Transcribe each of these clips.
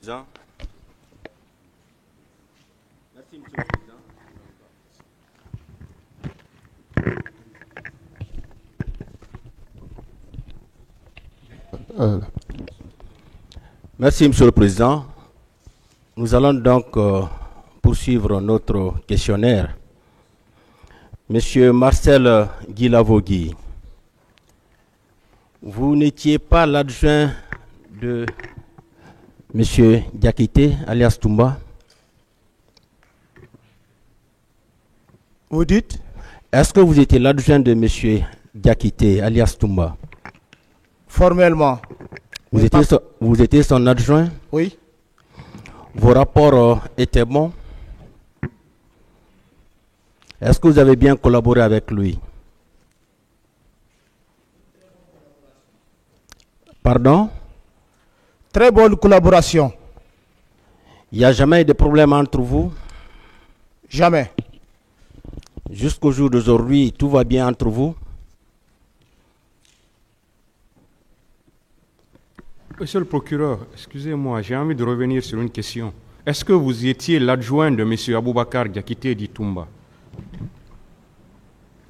Président. Merci, Monsieur le Président. Merci, Monsieur le Président. Nous allons donc poursuivre notre questionnaire. Monsieur Marcel Guilavogui, vous n'étiez pas l'adjoint de Monsieur Diakité, alias Toumba? Vous dites? Est-ce que vous étiez l'adjoint de Monsieur Diakité, alias Toumba? Formellement. Vous étiez son adjoint? Oui. Vos rapports étaient bons? Est-ce que vous avez bien collaboré avec lui? Pardon? Très bonne collaboration. Il n'y a jamais eu de problème entre vous? Jamais. Jusqu'au jour d'aujourd'hui, tout va bien entre vous? Monsieur le procureur, excusez-moi, j'ai envie de revenir sur une question. Est-ce que vous étiez l'adjoint de M. Aboubacar Diakité Ditumba?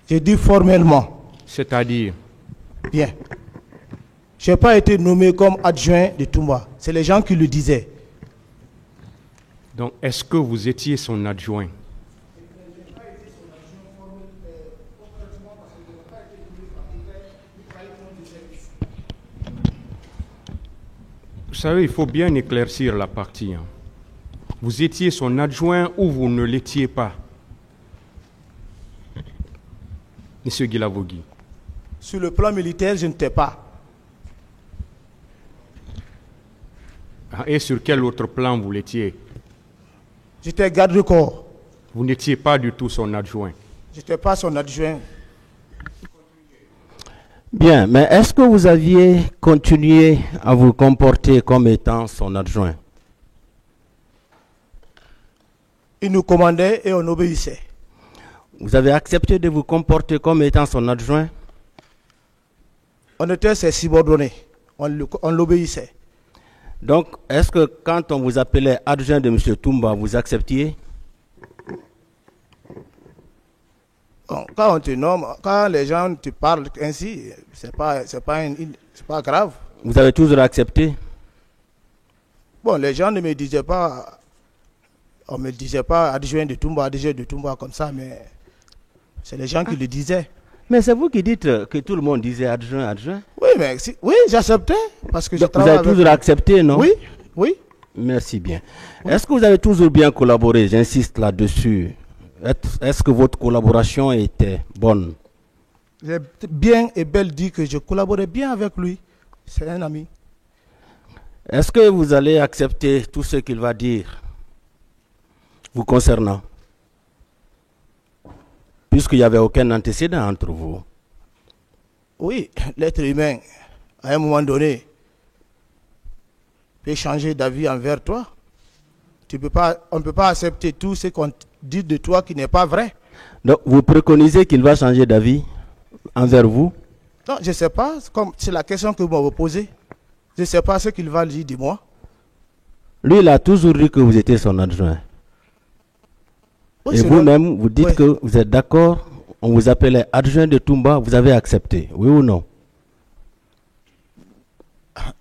J'ai dit formellement. C'est-à-dire? Bien. Je n'ai pas été nommé comme adjoint de Toumba. C'est les gens qui le disaient. Donc, est-ce que vous étiez son adjoint? Vous savez, il faut bien éclaircir la partie. Vous étiez son adjoint ou vous ne l'étiez pas? Monsieur Guilavogui. Sur le plan militaire, je n'étais pas. Et sur quel autre plan vous l'étiez? J'étais garde-corps. Vous n'étiez pas du tout son adjoint. Je n'étais pas son adjoint. Bien, mais est-ce que vous aviez continué à vous comporter comme étant son adjoint? Il nous commandait et on obéissait. Vous avez accepté de vous comporter comme étant son adjoint? On était ses subordonnés. On l'obéissait. Donc, est-ce que quand on vous appelait adjoint de M. Toumba, vous acceptiez? Bon, quand on te nomme, quand les gens te parlent ainsi, c'est pas grave. Vous avez toujours accepté? Bon, les gens ne me disaient pas, on me disait pas adjoint de Toumba comme ça, mais c'est les gens qui le disaient. Mais c'est vous qui dites que tout le monde disait adjoint. Oui, mais oui, j'acceptais parce que je Donc, vous travaille avez toujours accepté, non? Oui, oui. Merci bien. Oui. Est-ce que vous avez toujours bien collaboré? J'insiste là-dessus. Est-ce que votre collaboration était bonne? J'ai bien et belle dit que je collaborais bien avec lui. C'est un ami. Est-ce que vous allez accepter tout ce qu'il va dire vous concernant? Puisqu'il n'y avait aucun antécédent entre vous. Oui, l'être humain, à un moment donné, peut changer d'avis envers toi. On ne peut pas accepter tout ce qu'on dit de toi qui n'est pas vrai. Donc, vous préconisez qu'il va changer d'avis envers vous? Non, je ne sais pas. C'est la question que vous m'avez posée. Je ne sais pas ce qu'il va dire de moi. Lui, il a toujours dit que vous étiez son adjoint. Oui, et vous-même, vous dites que vous êtes d'accord, on vous appelait adjoint de Toumba, vous avez accepté, oui ou non?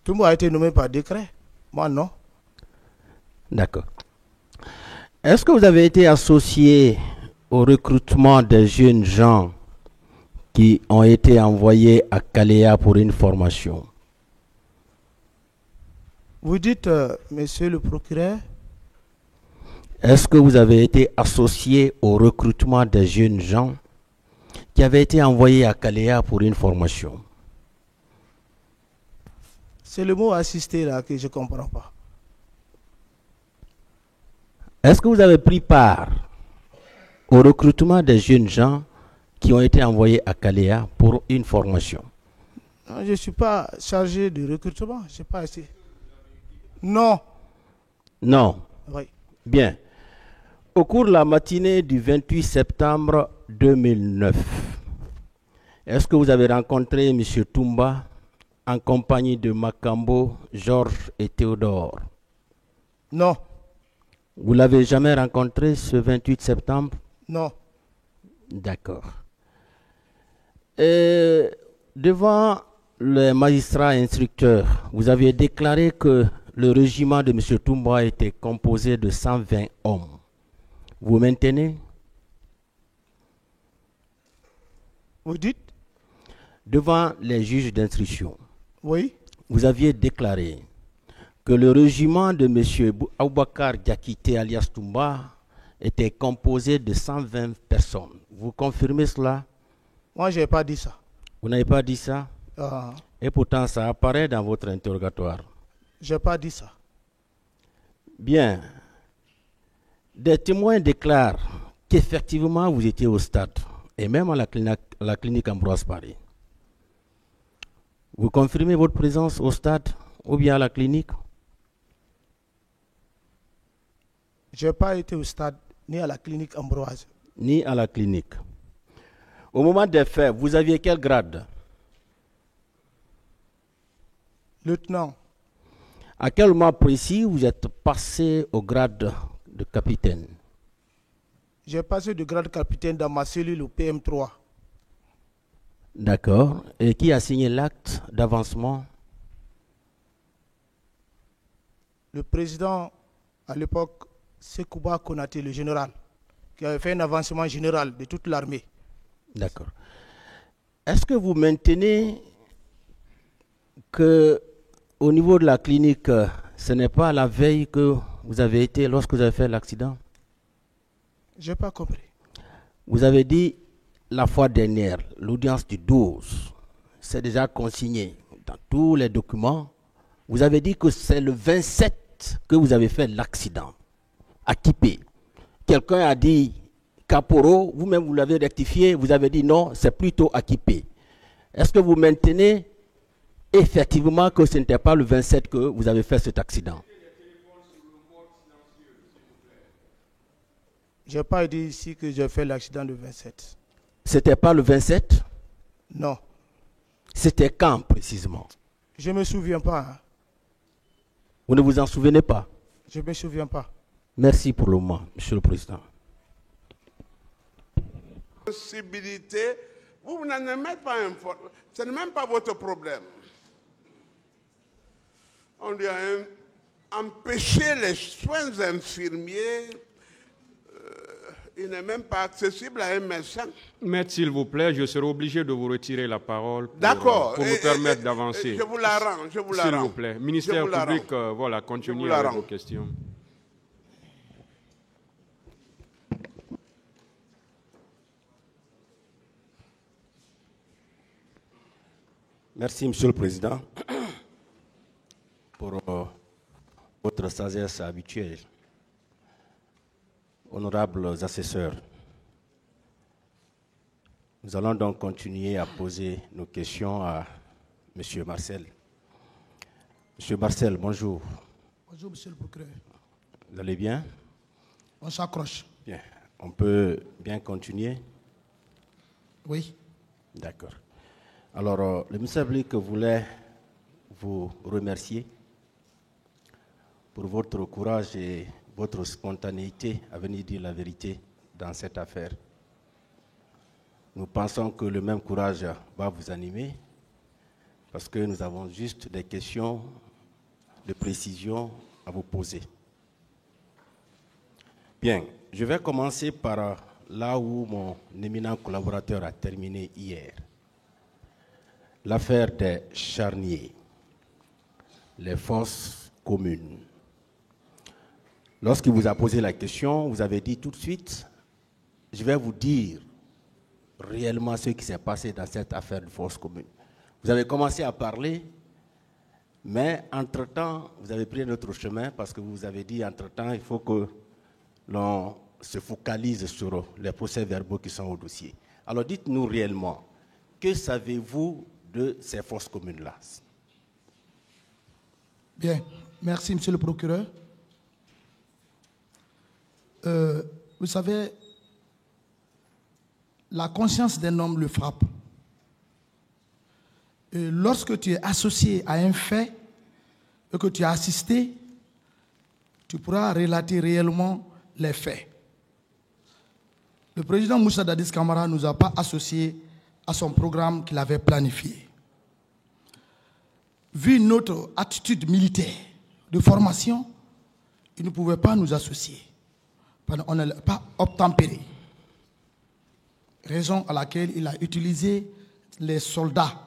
Toumba a été nommé par décret. Moi, non. D'accord. Est-ce que vous avez été associé au recrutement des jeunes gens qui ont été envoyés à Kaléa pour une formation? Vous dites, monsieur le procureur? Est-ce que vous avez été associé au recrutement des jeunes gens qui avaient été envoyés à Kaléa pour une formation? C'est le mot assister là que je ne comprends pas. Est-ce que vous avez pris part au recrutement des jeunes gens qui ont été envoyés à Kaléa pour une formation? Non, je ne suis pas chargé de recrutement. Je sais pas assez. Non. Non. Oui. Bien. Au cours de la matinée du 28 septembre 2009, est-ce que vous avez rencontré M. Toumba en compagnie de Makambo, Georges et Théodore? Non, Vous l'avez jamais rencontré ce 28 septembre? non. D'accord. Et devant le magistrat instructeur, vous aviez déclaré que le régiment de M. Toumba était composé de 120 hommes. Vous maintenez? Vous dites? Devant les juges d'instruction, Oui. vous aviez déclaré que le régiment de M. Aboubakar Diakité alias Toumba était composé de 120 personnes. Vous confirmez cela? Moi, je n'ai pas dit ça. Vous n'avez pas dit ça? Ah, Et pourtant, ça apparaît dans votre interrogatoire. je n'ai pas dit ça. Bien. Des témoins déclarent qu'effectivement, vous étiez au stade, et même à la clinique Ambroise Paré. Vous confirmez votre présence au stade ou bien à la clinique? Je n'ai pas été au stade ni à la clinique Ambroise. Ni à la clinique. Au moment des faits, vous aviez quel grade? Lieutenant, À quel moment précis vous êtes passé au grade de capitaine? j'ai passé de grade capitaine dans ma cellule au PM3. D'accord. Et qui a signé l'acte d'avancement? Le président, à l'époque, Sekouba Konaté, le général, qui avait fait un avancement général de toute l'armée. D'accord. Est-ce que vous maintenez que au niveau de la clinique, ce n'est pas la veille que vous avez été lorsque vous avez fait l'accident? Je n'ai pas compris. Vous avez dit la fois dernière, l'audience du 12, c'est déjà consigné dans tous les documents. Vous avez dit que c'est le 27 que vous avez fait l'accident à Kipé. Quelqu'un a dit Caporo, vous-même vous l'avez rectifié, vous avez dit non, c'est plutôt à Kipé. Est-ce que vous maintenez effectivement que ce n'était pas le 27 que vous avez fait cet accident? Je n'ai pas dit ici que j'ai fait l'accident le 27. C'était pas le 27? Non. C'était quand précisément? Je ne me souviens pas. Hein. Vous ne vous en souvenez pas? Je ne me souviens pas. Merci pour le moment, Monsieur le Président. Possibilité, vous n'en mettez pas un fort. Ce n'est même pas votre problème. On lui a empêché les soins infirmiers. Il n'est même pas accessible à un médecin. Maître, s'il vous plaît, je serai obligé de vous retirer la parole D'accord. pour vous permettre d'avancer. Je vous la rends, je vous la rends. S'il vous plaît. Ministère public, voilà, continuez avec vos questions. Merci, Monsieur le Président, pour votre sagesse habituelle. Honorables assesseurs, nous allons donc continuer à poser nos questions à Monsieur Marcel. Monsieur Marcel, bonjour. Bonjour, monsieur le procureur. Vous allez bien? On s'accroche. Bien. On peut bien continuer? Oui. D'accord. Alors, le ministère public voulait vous remercier pour votre courage et votre spontanéité à venir dire la vérité dans cette affaire. Nous pensons que le même courage va vous animer parce que nous avons juste des questions de précision à vous poser. Bien, je vais commencer par là où mon éminent collaborateur a terminé hier. L'affaire des charniers, les fosses communes. Lorsqu'il vous a posé la question, vous avez dit tout de suite, je vais vous dire réellement ce qui s'est passé dans cette affaire de fosse commune. Vous avez commencé à parler, mais entre-temps, vous avez pris un autre chemin parce que vous avez dit, entre-temps, il faut que l'on se focalise sur les procès-verbaux qui sont au dossier. Alors dites-nous réellement, que savez-vous de ces fosses communes-là? Bien, merci monsieur le procureur. Vous savez, la conscience d'un homme le frappe. Et lorsque tu es associé à un fait et que tu as assisté, tu pourras relater réellement les faits. Le président Moussa Dadis Camara ne nous a pas associés à son programme qu'il avait planifié. Vu notre attitude militaire de formation, il ne pouvait pas nous associer. On n'est pas obtempéré. Raison à laquelle il a utilisé les soldats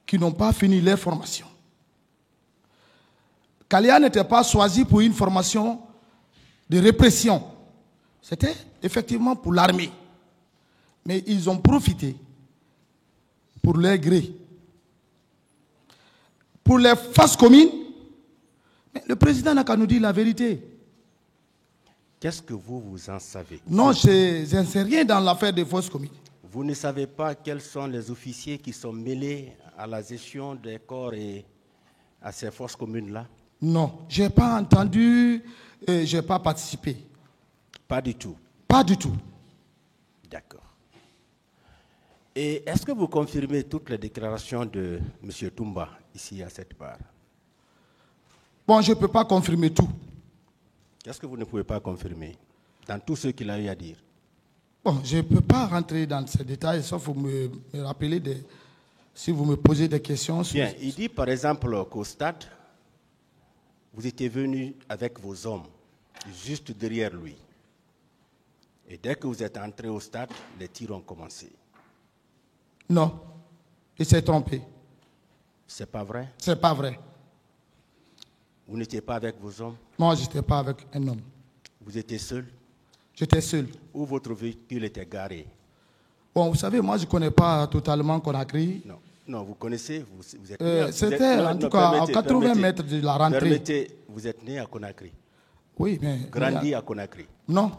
qui n'ont pas fini leur formation. Kalia n'était pas choisi pour une formation de répression. C'était effectivement pour l'armée. Mais ils ont profité pour leur gré. Pour les forces communes, mais le président n'a qu'à nous dire la vérité. Qu'est-ce que vous en savez? Non, je ne sais rien dans l'affaire des forces communes. Vous ne savez pas quels sont les officiers qui sont mêlés à la gestion des corps et à ces forces communes-là? Non, je n'ai pas entendu, je n'ai pas participé. Pas du tout. Pas du tout. D'accord. Et est-ce que vous confirmez toutes les déclarations de M. Toumba ici à cette part? Bon, je ne peux pas confirmer tout. Qu'est-ce que vous ne pouvez pas confirmer dans tout ce qu'il a eu à dire? Bon, je ne peux pas rentrer dans ces détails, sauf vous me rappeler si vous me posez des questions. Bien, il dit par exemple qu'au stade, vous étiez venu avec vos hommes, juste derrière lui. Et dès que vous êtes entré au stade, les tirs ont commencé. Non, il s'est trompé. C'est pas vrai? C'est pas vrai. Vous n'étiez pas avec vos hommes? Non, je n'étais pas avec un homme. Vous étiez seul? J'étais seul. Où votre véhicule était garé? Bon, vous savez, moi, je ne connais pas totalement Conakry. Non, non, vous connaissez, vous êtes c'était en tout cas à 80 mètres de la rentrée. Permettez, vous êtes né à Conakry? Oui, mais... Grandi à Conakry? Non.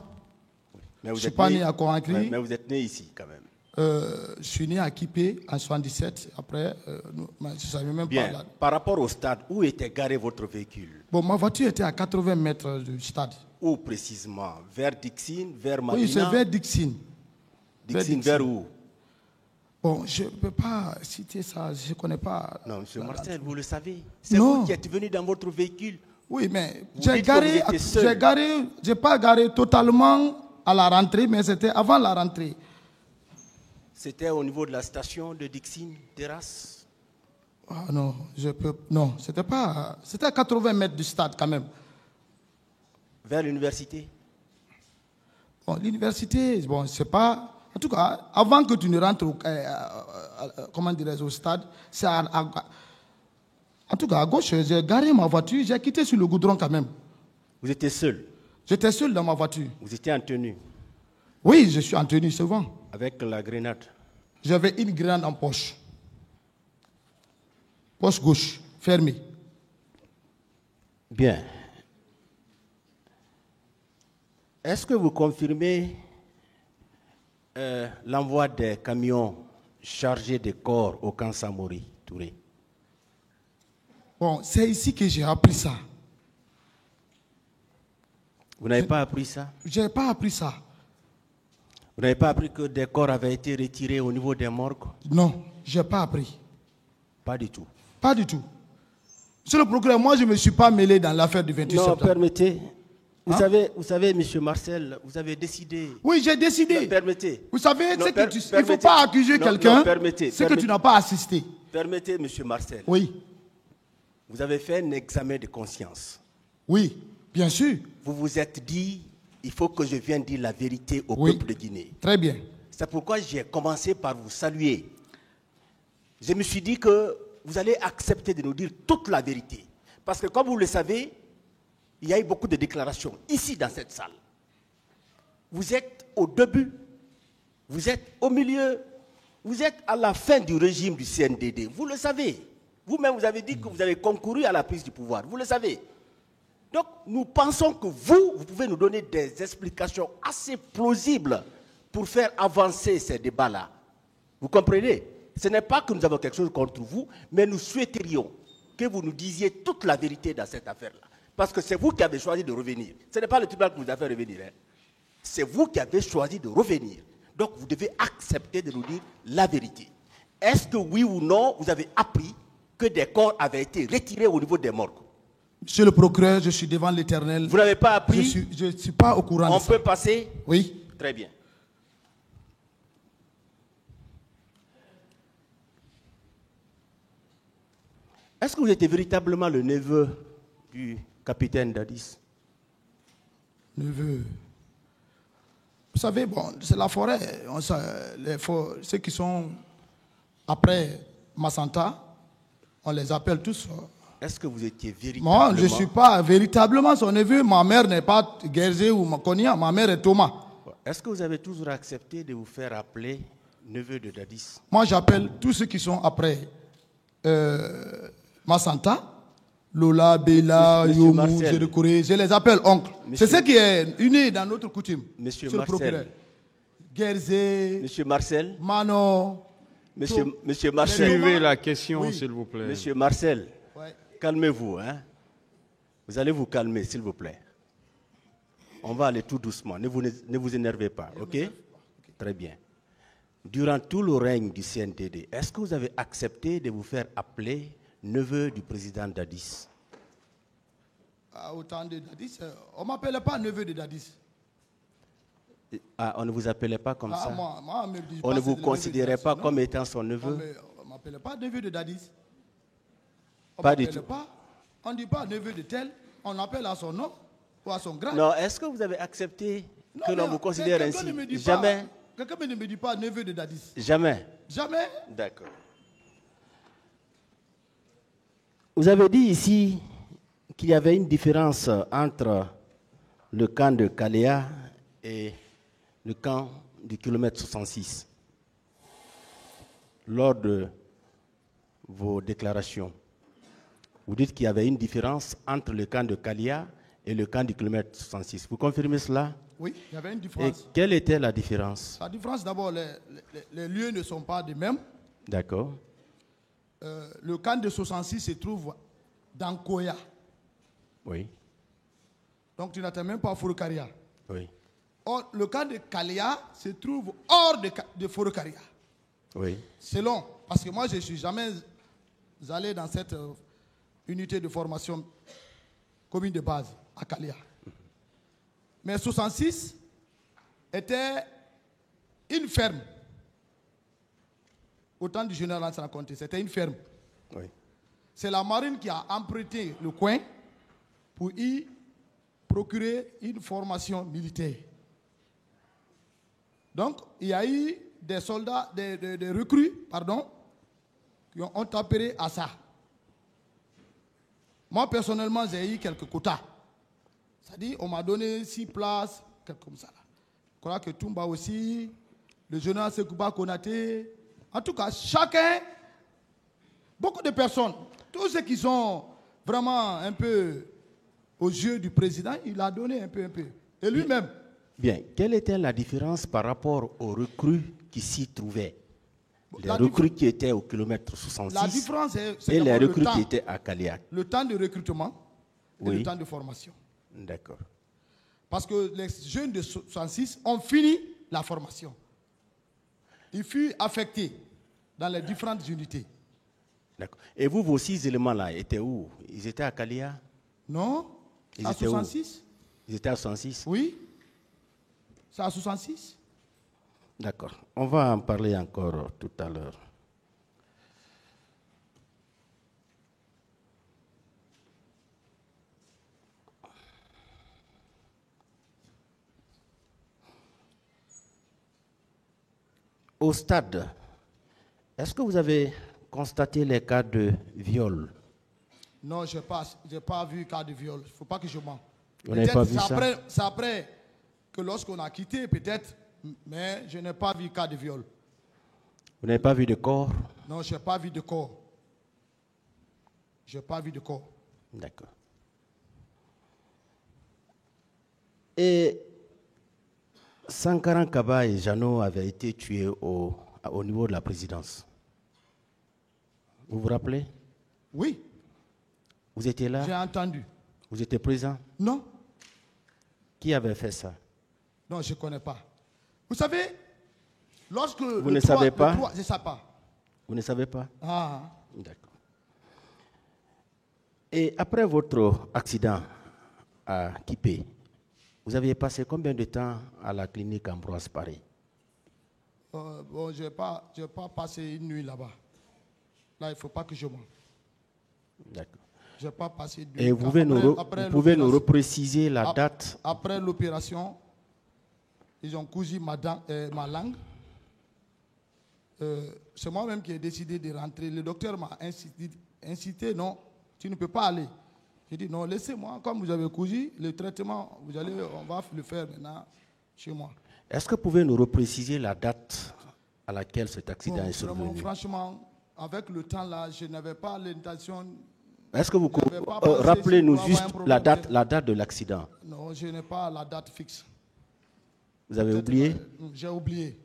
Mais vous je ne suis pas né à Conakry. Mais vous êtes né ici quand même? Je suis né à Kipé en 77. Après, je ne savais même Bien. pas. Là. Par rapport au stade, où était garé votre véhicule? Bon, ma voiture était à 80 mètres du stade. Où précisément? Vers Dixine, vers Marina? Oui, c'est vers Dixine. Dixine, vers où? Bon, je ne peux pas citer ça, je ne connais pas. Non, M. Marcel, vous le savez. C'est vous qui êtes venu dans votre véhicule. Oui, mais j'ai pas garé totalement à la rentrée, mais c'était avant la rentrée. C'était au niveau de la station de Dixine, Terrasse? Ah non, non, c'était pas... C'était à 80 mètres du stade quand même. Vers l'université? Bon, l'université, bon, c'est pas... En tout cas, avant que tu ne rentres au stade, c'est en tout cas, à gauche, j'ai garé ma voiture, j'ai quitté sur le goudron quand même. Vous étiez seul? J'étais seul dans ma voiture. Vous étiez en tenue? Oui, je suis en tenue souvent. Avec la grenade? J'avais une grenade en poche. Poche gauche, fermée. Bien. Est-ce que vous confirmez l'envoi des camions chargés de corps au camp Samori, Touré? Bon, c'est ici que j'ai appris ça. Vous n'avez pas appris ça? Je n'ai pas appris ça. Vous n'avez pas appris que des corps avaient été retirés au niveau des morgues? Non, je n'ai pas appris. Pas du tout? Pas du tout. Monsieur le procureur, moi je ne me suis pas mêlé dans l'affaire du 28 septembre. Non, permettez. Vous savez, M. Marcel, vous avez décidé. Oui, j'ai décidé. Non, permettez. Vous savez, il ne faut pas accuser quelqu'un, c'est que tu n'as pas assisté. Permettez, M. Marcel. Oui. Vous avez fait un examen de conscience. Oui, bien sûr. Vous vous êtes dit, il faut que je vienne dire la vérité au peuple de Guinée. Très bien. C'est pourquoi j'ai commencé par vous saluer. Je me suis dit que vous allez accepter de nous dire toute la vérité. Parce que comme vous le savez, il y a eu beaucoup de déclarations ici dans cette salle. Vous êtes au début, vous êtes au milieu, vous êtes à la fin du régime du CNDD. Vous le savez. Vous-même, vous avez dit que vous avez concouru à la prise du pouvoir. Vous le savez. Donc, nous pensons que vous pouvez nous donner des explications assez plausibles pour faire avancer ces débats-là. Vous comprenez? Ce n'est pas que nous avons quelque chose contre vous, mais nous souhaiterions que vous nous disiez toute la vérité dans cette affaire-là. Parce que c'est vous qui avez choisi de revenir. Ce n'est pas le tribunal qui vous a fait revenir. Hein. C'est vous qui avez choisi de revenir. Donc, vous devez accepter de nous dire la vérité. Est-ce que oui ou non, vous avez appris que des corps avaient été retirés au niveau des morgues? Monsieur le procureur, je suis devant l'Éternel. Vous n'avez pas appris? Je ne suis pas au courant On de ça. peut passer? Oui. Très bien. Est-ce que vous étiez véritablement le neveu du capitaine Dadis? Neveu. Vous savez, bon, c'est la forêt. Ceux qui sont après Massanta, on les appelle tous. Est-ce que vous étiez véritablement... Moi, je ne suis pas véritablement son neveu. Ma mère n'est pas Gerzé ou Makonia. Ma mère est Thomas. Est-ce que vous avez toujours accepté de vous faire appeler neveu de Dadis? Moi, j'appelle tous ceux qui sont après Massanta, Lola, Bella, Monsieur Yomu, Marcel. Zérekouré, je les appelle oncles. Monsieur- C'est ce qui est uni dans notre coutume. Monsieur le Marcel. procureur. Gerzé, Monsieur Marcel, Mano. Monsieur Marcel, Suivez la question, Oui. s'il vous plaît. Monsieur Marcel, Ouais. calmez-vous, hein. Vous allez vous calmer, s'il vous plaît. On va aller tout doucement, ne vous énervez pas, ok? Très bien. Durant tout le règne du CNDD, est-ce que vous avez accepté de vous faire appeler neveu du président Dadis? Au temps de Dadis, on ne m'appelait pas neveu de Dadis. Ah, on ne vous appelait pas comme ça? Moi, on me dit On pas ne c'est vous le neveu de considérait Dadis. pas Non. comme étant son neveu? On ne m'appelait pas neveu de Dadis. On Pas du m'appelait tout. pas. On ne dit pas neveu de tel. On appelle à son nom ou à son grade. Non, est-ce que vous avez accepté Non, que l'on mais vous considère quelqu'un ainsi? ne me dit pas- Jamais? Quelqu'un ne me dit pas neveu de Dadis. Jamais? Jamais. D'accord. Vous avez dit ici qu'il y avait une différence entre le camp de Kaléa et le camp du kilomètre 66 lors de vos déclarations. Vous dites qu'il y avait une différence entre le camp de Kaléa et le camp du kilomètre 66. Vous confirmez cela? Oui, il y avait une Et différence. quelle était la différence? La différence, d'abord, les lieux ne sont pas les mêmes. D'accord. Le camp de 66 se trouve dans Koya. Oui. Donc, tu n'attends même pas à Forokaria. Oui. Or, le camp de Kaléa se trouve hors de Forokaria. Oui. Selon, parce que moi, je ne suis jamais allé dans cette unité de formation commune de base à Kaléa. Mais 66 était une ferme. Au temps du général Lansana Conté, c'était une ferme. Oui. C'est la marine qui a emprunté le coin pour y procurer une formation militaire. Donc, il y a eu des soldats, des recrues, pardon, qui ont appelé à ça. Moi, personnellement, j'ai eu quelques quotas. C'est-à-dire, on m'a donné 6 places, quelque comme ça. Je crois que Toumba aussi, le général Sekouba Konaté. En tout cas, chacun, beaucoup de personnes, tous ceux qui sont vraiment un peu aux yeux du président, il a donné un peu. Et lui-même. Bien, quelle était la différence par rapport aux recrues qui s'y trouvaient? Les La recrues qui étaient au kilomètre 66 La différence, c'est et les d'abord le recrues temps. qui étaient à Kaléa. Le temps de recrutement et Oui. le temps de formation. D'accord. Parce que les jeunes de 66 ont fini la formation. Ils furent affectés dans les différentes unités. D'accord. Et vous, vos 6 éléments-là, étaient où? Ils étaient à Kaléa? Non? Ils À étaient où? 66? Ils étaient à 66? Oui. C'est à 66? D'accord. On va en parler encore tout à l'heure. Au stade, est-ce que vous avez constaté les cas de viol? Non, je n'ai pas vu cas de viol. Il ne faut pas que je mente. Vous n'avez pas vu ça? C'est après que lorsqu'on a quitté, peut-être, mais je n'ai pas vu cas de viol. Vous n'avez pas vu de corps? Non, je n'ai pas vu de corps. Je n'ai pas vu de corps. D'accord. Et Sankaran Kaba et Jeannot avaient été tués au niveau de la présidence. Vous vous rappelez? Oui, Vous étiez j'ai là? entendu. Vous étiez présent? Non, Qui avait fait ça? non, je ne connais pas. Vous savez, lorsque... Vous ne savez pas? je ne sais pas. Vous ne savez pas? Ah, D'accord. Et après votre accident à Kipé, vous avez passé combien de temps à la clinique Ambroise Paré? Bon, je n'ai pas passé une nuit là-bas. Là, il ne faut pas que je mente. D'accord. Je n'ai pas passé de Et vous pouvez nous repréciser la date? Après l'opération, ils ont cousu ma langue. C'est moi-même qui ai décidé de rentrer. Le docteur m'a incité, non, tu ne peux pas aller. J'ai dit, non, laissez-moi, comme vous avez cousu, le traitement, on va le faire maintenant chez moi. Est-ce que vous pouvez nous repréciser la date à laquelle cet accident est survenu? Franchement, avec le temps là, je n'avais pas l'intention. Est-ce que vous rappelez-nous juste la date de l'accident? Non, je n'ai pas la date fixe. Vous avez oublié? J'ai oublié.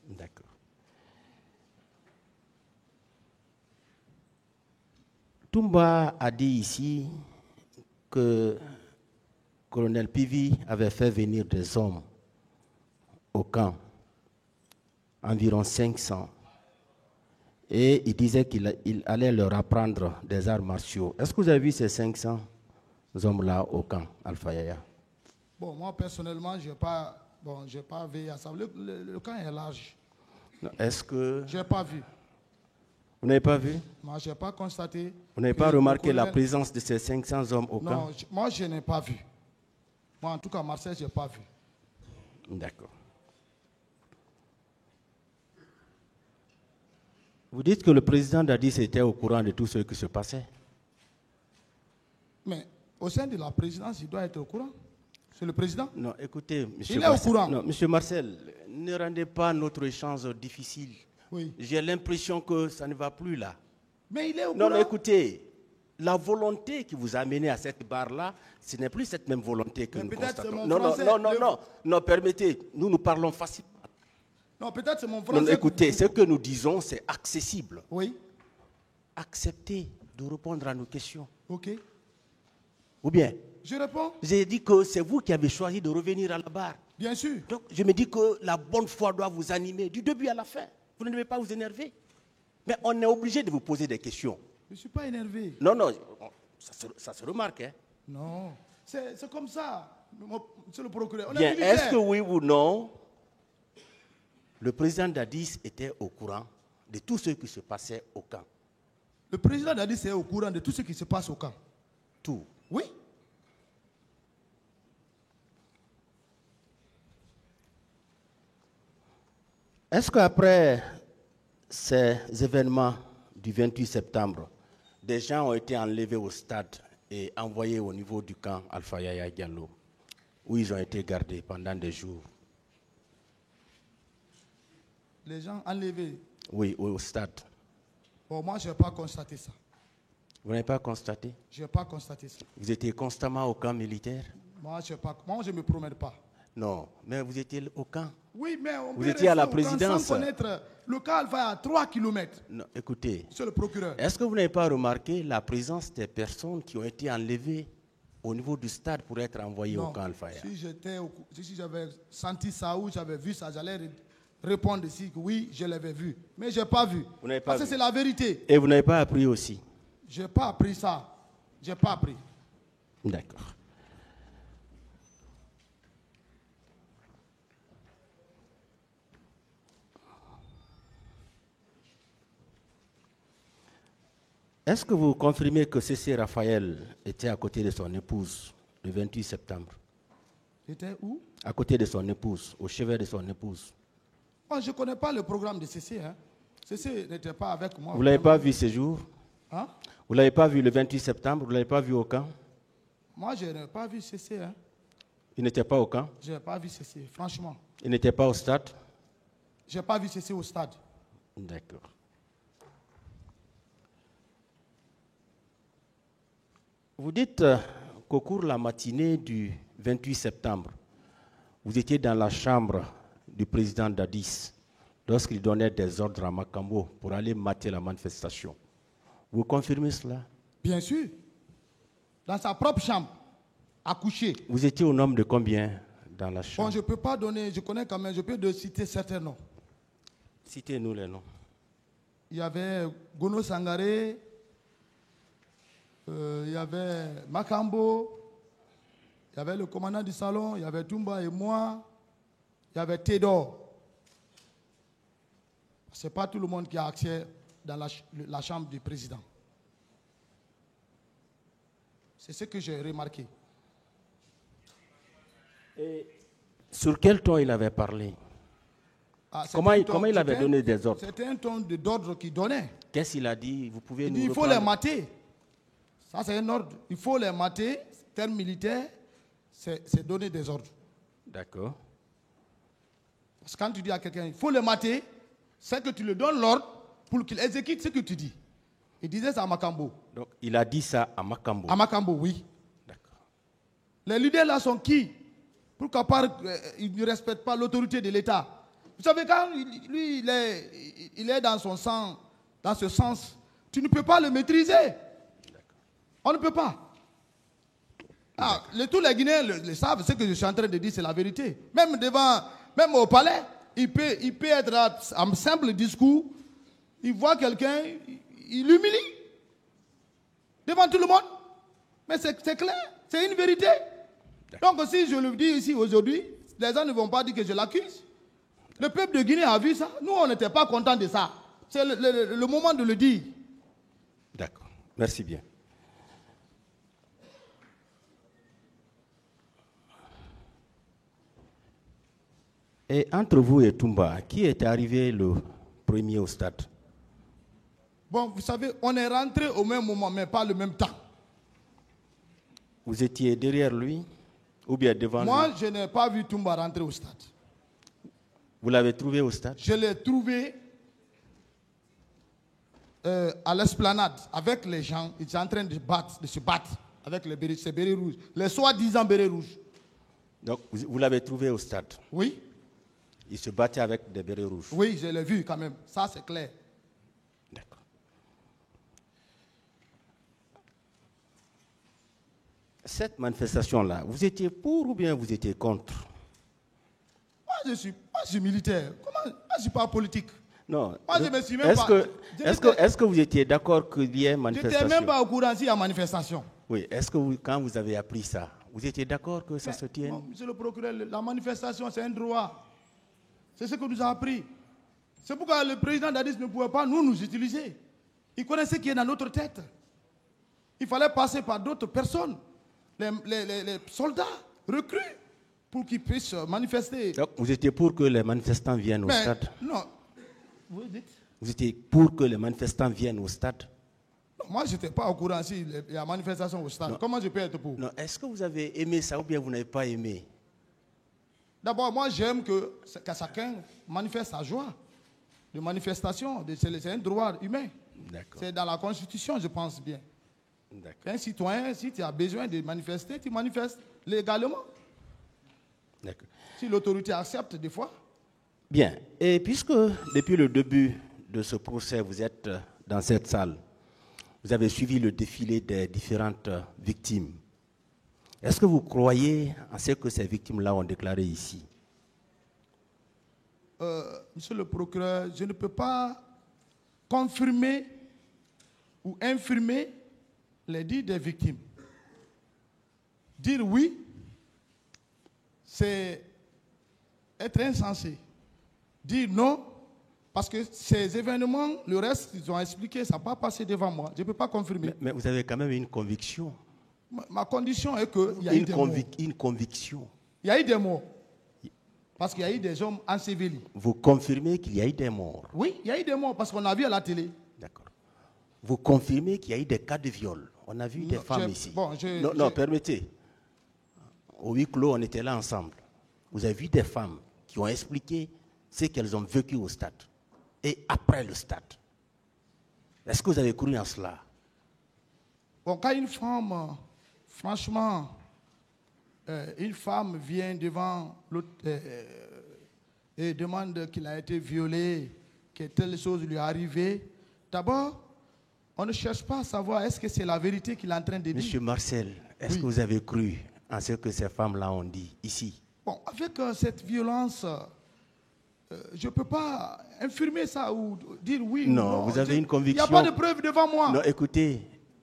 D'accord. Toumba a dit ici que colonel Pivi avait fait venir des hommes au camp, environ 500. Et il disait qu'il allait leur apprendre des arts martiaux. Est-ce que vous avez vu ces 500 hommes-là au camp, Alpha Yaya? Bon, moi personnellement, je n'ai pas veillé à ça. Le camp est large. Est-ce que... Je n'ai pas vu. Vous n'avez pas vu? Moi, je n'ai pas constaté. Vous n'avez pas remarqué la présence de ces 500 hommes au camp? Non, moi, je n'ai pas vu. Moi, en tout cas, Marseille, je n'ai pas vu. D'accord. Vous dites que le président Dadis était au courant de tout ce qui se passait? Mais au sein de la présidence, il doit être au courant. C'est le président? Non, écoutez, monsieur Il est au courant. Non, monsieur Marcel, ne rendez pas notre échange difficile. Oui. J'ai l'impression que ça ne va plus là. Mais il est au courant. Non, écoutez, la volonté qui vous a amené à cette barre-là, ce n'est plus cette même volonté que mais nous constatons. Non, permettez, nous parlons facilement. Non, peut-être c'est mon français. Non, écoutez, ce que nous disons, c'est accessible. Oui. Acceptez de répondre à nos questions. Ok. Ou bien? Je réponds. J'ai dit que c'est vous qui avez choisi de revenir à la barre. Bien sûr. Donc, je me dis que la bonne foi doit vous animer du début à la fin. Vous ne devez pas vous énerver. Mais on est obligé de vous poser des questions. Je ne suis pas énervé. Non, ça se remarque. Hein? Non. C'est comme ça. C'est le procureur. Bien, est-ce que oui ou non, le président Dadis était au courant de tout ce qui se passait au camp? Le président Dadis est au courant de tout ce qui se passe au camp. Tout? Oui. Est-ce qu'après ces événements du 28 septembre, des gens ont été enlevés au stade et envoyés au niveau du camp Alpha Yaya Diallo, où ils ont été gardés pendant des jours? Les gens enlevés? Oui, au stade. Bon, moi, je n'ai pas constaté ça. Vous n'avez pas constaté? Je n'ai pas constaté ça. Vous étiez constamment au camp militaire? Moi, je ne me promène pas. Non, mais vous étiez au camp. Oui, mais vous étiez à la présidence. Sans connaître, le camp va à 3 km. Non, écoutez. C'est le procureur. Est-ce que vous n'avez pas remarqué la présence des personnes qui ont été enlevées au niveau du stade pour être envoyées au camp Al-Faya? Si j'avais senti ça ou j'avais vu ça, j'allais répondre ici que oui, je l'avais vu. Mais je n'ai pas vu. Vous n'avez pas Parce vu. que c'est la vérité. Et vous n'avez pas appris aussi? Je n'ai pas appris ça. Je n'ai pas appris. D'accord. Est-ce que vous confirmez que C.C. Raphaël était à côté de son épouse le 28 septembre? Était où? À côté de son épouse, au chevet de son épouse. Moi, je ne connais pas le programme de C.C. Hein. C.C. n'était pas avec moi. Vous ne l'avez pas vu ce jour? Hein? Vous ne l'avez pas vu le 28 septembre? Vous ne l'avez pas vu au camp? Moi, je n'ai pas vu C.C. Hein. Il n'était pas au camp? Je n'ai pas vu C.C. Franchement. Il n'était pas au stade? Je n'ai pas vu C.C. au stade. D'accord. Vous dites qu'au cours de la matinée du 28 septembre, vous étiez dans la chambre du président Dadis lorsqu'il donnait des ordres à Makambo pour aller mater la manifestation. Vous confirmez cela? Bien sûr. Dans sa propre chambre, à coucher. Vous étiez au nombre de combien dans la chambre? Bon, je ne peux pas donner, je connais quand même, je peux citer certains noms. Citez-nous les noms. Il y avait Gono Sangaré, Il y avait Makambo, il y avait le commandant du salon, il y avait Toumba et moi, il y avait Théodore. Ce n'est pas tout le monde qui a accès dans la chambre du président. C'est ce que j'ai remarqué. Et sur quel ton il avait parlé? Comment il avait donné des ordres? C'était un ton d'ordre qu'il donnait. Qu'est-ce qu'il a dit? Vous pouvez Il nous dit, il faut reprendre? les mater. Ça, c'est un ordre. Il faut les mater. Terme militaire, c'est donner des ordres. D'accord. Parce que quand tu dis à quelqu'un, il faut les mater, c'est que tu lui donnes l'ordre pour qu'il exécute ce que tu dis. Il disait ça à Makambo. Donc, il a dit ça à Makambo. À Makambo, oui. D'accord. Les leaders là sont qui? Pourquoi ils ne respectent pas l'autorité de l'État? Vous savez, quand lui, il est dans son sang, dans ce sens, tu ne peux pas le maîtriser. On ne peut pas. Tous les Guinéens le savent, ce que je suis en train de dire, c'est la vérité. Même au palais, il peut être là, en simple discours, il voit quelqu'un, il l'humilie devant tout le monde. Mais c'est clair, c'est une vérité. Donc si je le dis ici aujourd'hui, les gens ne vont pas dire que je l'accuse. Le peuple de Guinée a vu ça. Nous, on n'était pas contents de ça. C'est le moment de le dire. D'accord. Merci bien. Et entre vous et Toumba, qui est arrivé le premier au stade? Bon, vous savez, on est rentré au même moment, mais pas le même temps. Vous étiez derrière lui ou bien devant lui? Moi, je n'ai pas vu Toumba rentrer au stade. Vous l'avez trouvé au stade? Je l'ai trouvé à l'esplanade avec les gens. Ils étaient en train de se battre avec ces bérets rouges, les soi-disant bérets rouges. Donc, vous l'avez trouvé au stade? Oui. Il se battait avec des bérets rouges? Oui, je l'ai vu quand même. Ça, c'est clair. D'accord. Cette manifestation-là, vous étiez pour ou bien vous étiez contre? Moi, je suis militaire. Moi, je ne suis pas politique. Non. Moi, je me suis même pas... Est-ce que vous étiez d'accord qu'il y ait manifestation? Je n'étais même pas au courant s'il y a manifestation. Oui. Est-ce que quand vous avez appris ça, vous étiez d'accord que ça se tienne? Bon, monsieur le procureur, la manifestation, c'est un droit. C'est ce que nous a appris. C'est pourquoi le président Dadis ne pouvait pas nous utiliser. Il connaissait ce qui est dans notre tête. Il fallait passer par d'autres personnes, les soldats recrues, pour qu'ils puissent manifester. Donc, vous étiez pour que les manifestants viennent au stade? Non. Vous dites? Vous étiez pour que les manifestants viennent au stade? Non, moi, je n'étais pas au courant s'il y a manifestation au stade. Non. Comment je peux être pour? Non. Est-ce que vous avez aimé ça ou bien vous n'avez pas aimé? D'abord, moi, j'aime que chacun manifeste sa joie de manifestation. C'est un droit humain. C'est dans la Constitution, je pense bien. Un citoyen, si tu as besoin de manifester, tu manifestes légalement. Si l'autorité accepte des fois. Bien. Et puisque depuis le début de ce procès, vous êtes dans cette salle, vous avez suivi le défilé des différentes victimes. Est-ce que vous croyez en ce que ces victimes-là ont déclaré ici? Monsieur le procureur, je ne peux pas confirmer ou infirmer les dires des victimes. Dire oui, c'est être insensé. Dire non, parce que ces événements, le reste, ils ont expliqué, ça n'a pas passé devant moi. Je ne peux pas confirmer. Mais vous avez quand même une conviction. Ma condition est qu'il y a eu des morts. Une conviction. Il y a eu des morts. Parce qu'il y a eu des hommes ensevelis. Vous confirmez qu'il y a eu des morts? Oui, il y a eu des morts parce qu'on a vu à la télé. D'accord. Vous confirmez qu'il y a eu des cas de viol? On a vu des femmes ici. Bon, non, permettez. Au huis clos, on était là ensemble. Vous avez vu des femmes qui ont expliqué ce qu'elles ont vécu au stade et après le stade. Est-ce que vous avez cru en cela? Bon, quand une femme, franchement, une femme vient devant l'autre et demande qu'il a été violé, que telle chose lui est arrivée, d'abord, on ne cherche pas à savoir est-ce que c'est la vérité qu'il est en train de dire. Monsieur Marcel, est-ce que vous avez cru en ce que ces femmes-là ont dit ici? Bon, avec cette violence, je ne peux pas infirmer ça ou dire oui non, ou non. Vous avez une conviction. Il n'y a pas de preuve devant moi. Non, écoutez,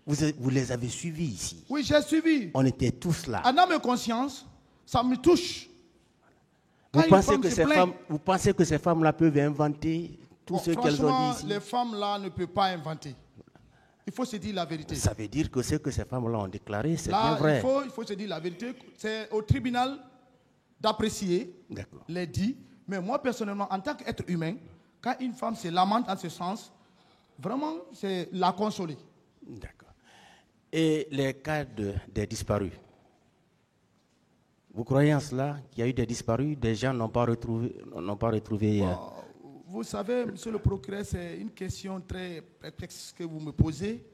Vous les avez suivis ici. Oui, j'ai suivi. On était tous là. En âme et conscience, ça me touche. Vous Quand pensez, une que femme ces se plaint, femmes, vous pensez que ces femmes-là peuvent inventer tout bon, ce qu'elles ont franchement, dit ici? les femmes-là ne peuvent pas inventer. Il faut se dire la vérité. Ça veut dire que ce que ces femmes-là ont déclaré, c'est bien Là, vrai. il faut se dire la vérité. C'est au tribunal d'apprécier D'accord. les dits. Mais moi, personnellement, en tant qu'être humain, quand une femme se lamente en ce sens, vraiment, c'est la consoler. D'accord. Et les cas des disparus? Vous croyez en cela, qu'il y a eu des disparus, des gens n'ont pas retrouvé Vous savez, monsieur le procureur, c'est une question très prétexte que vous me posez.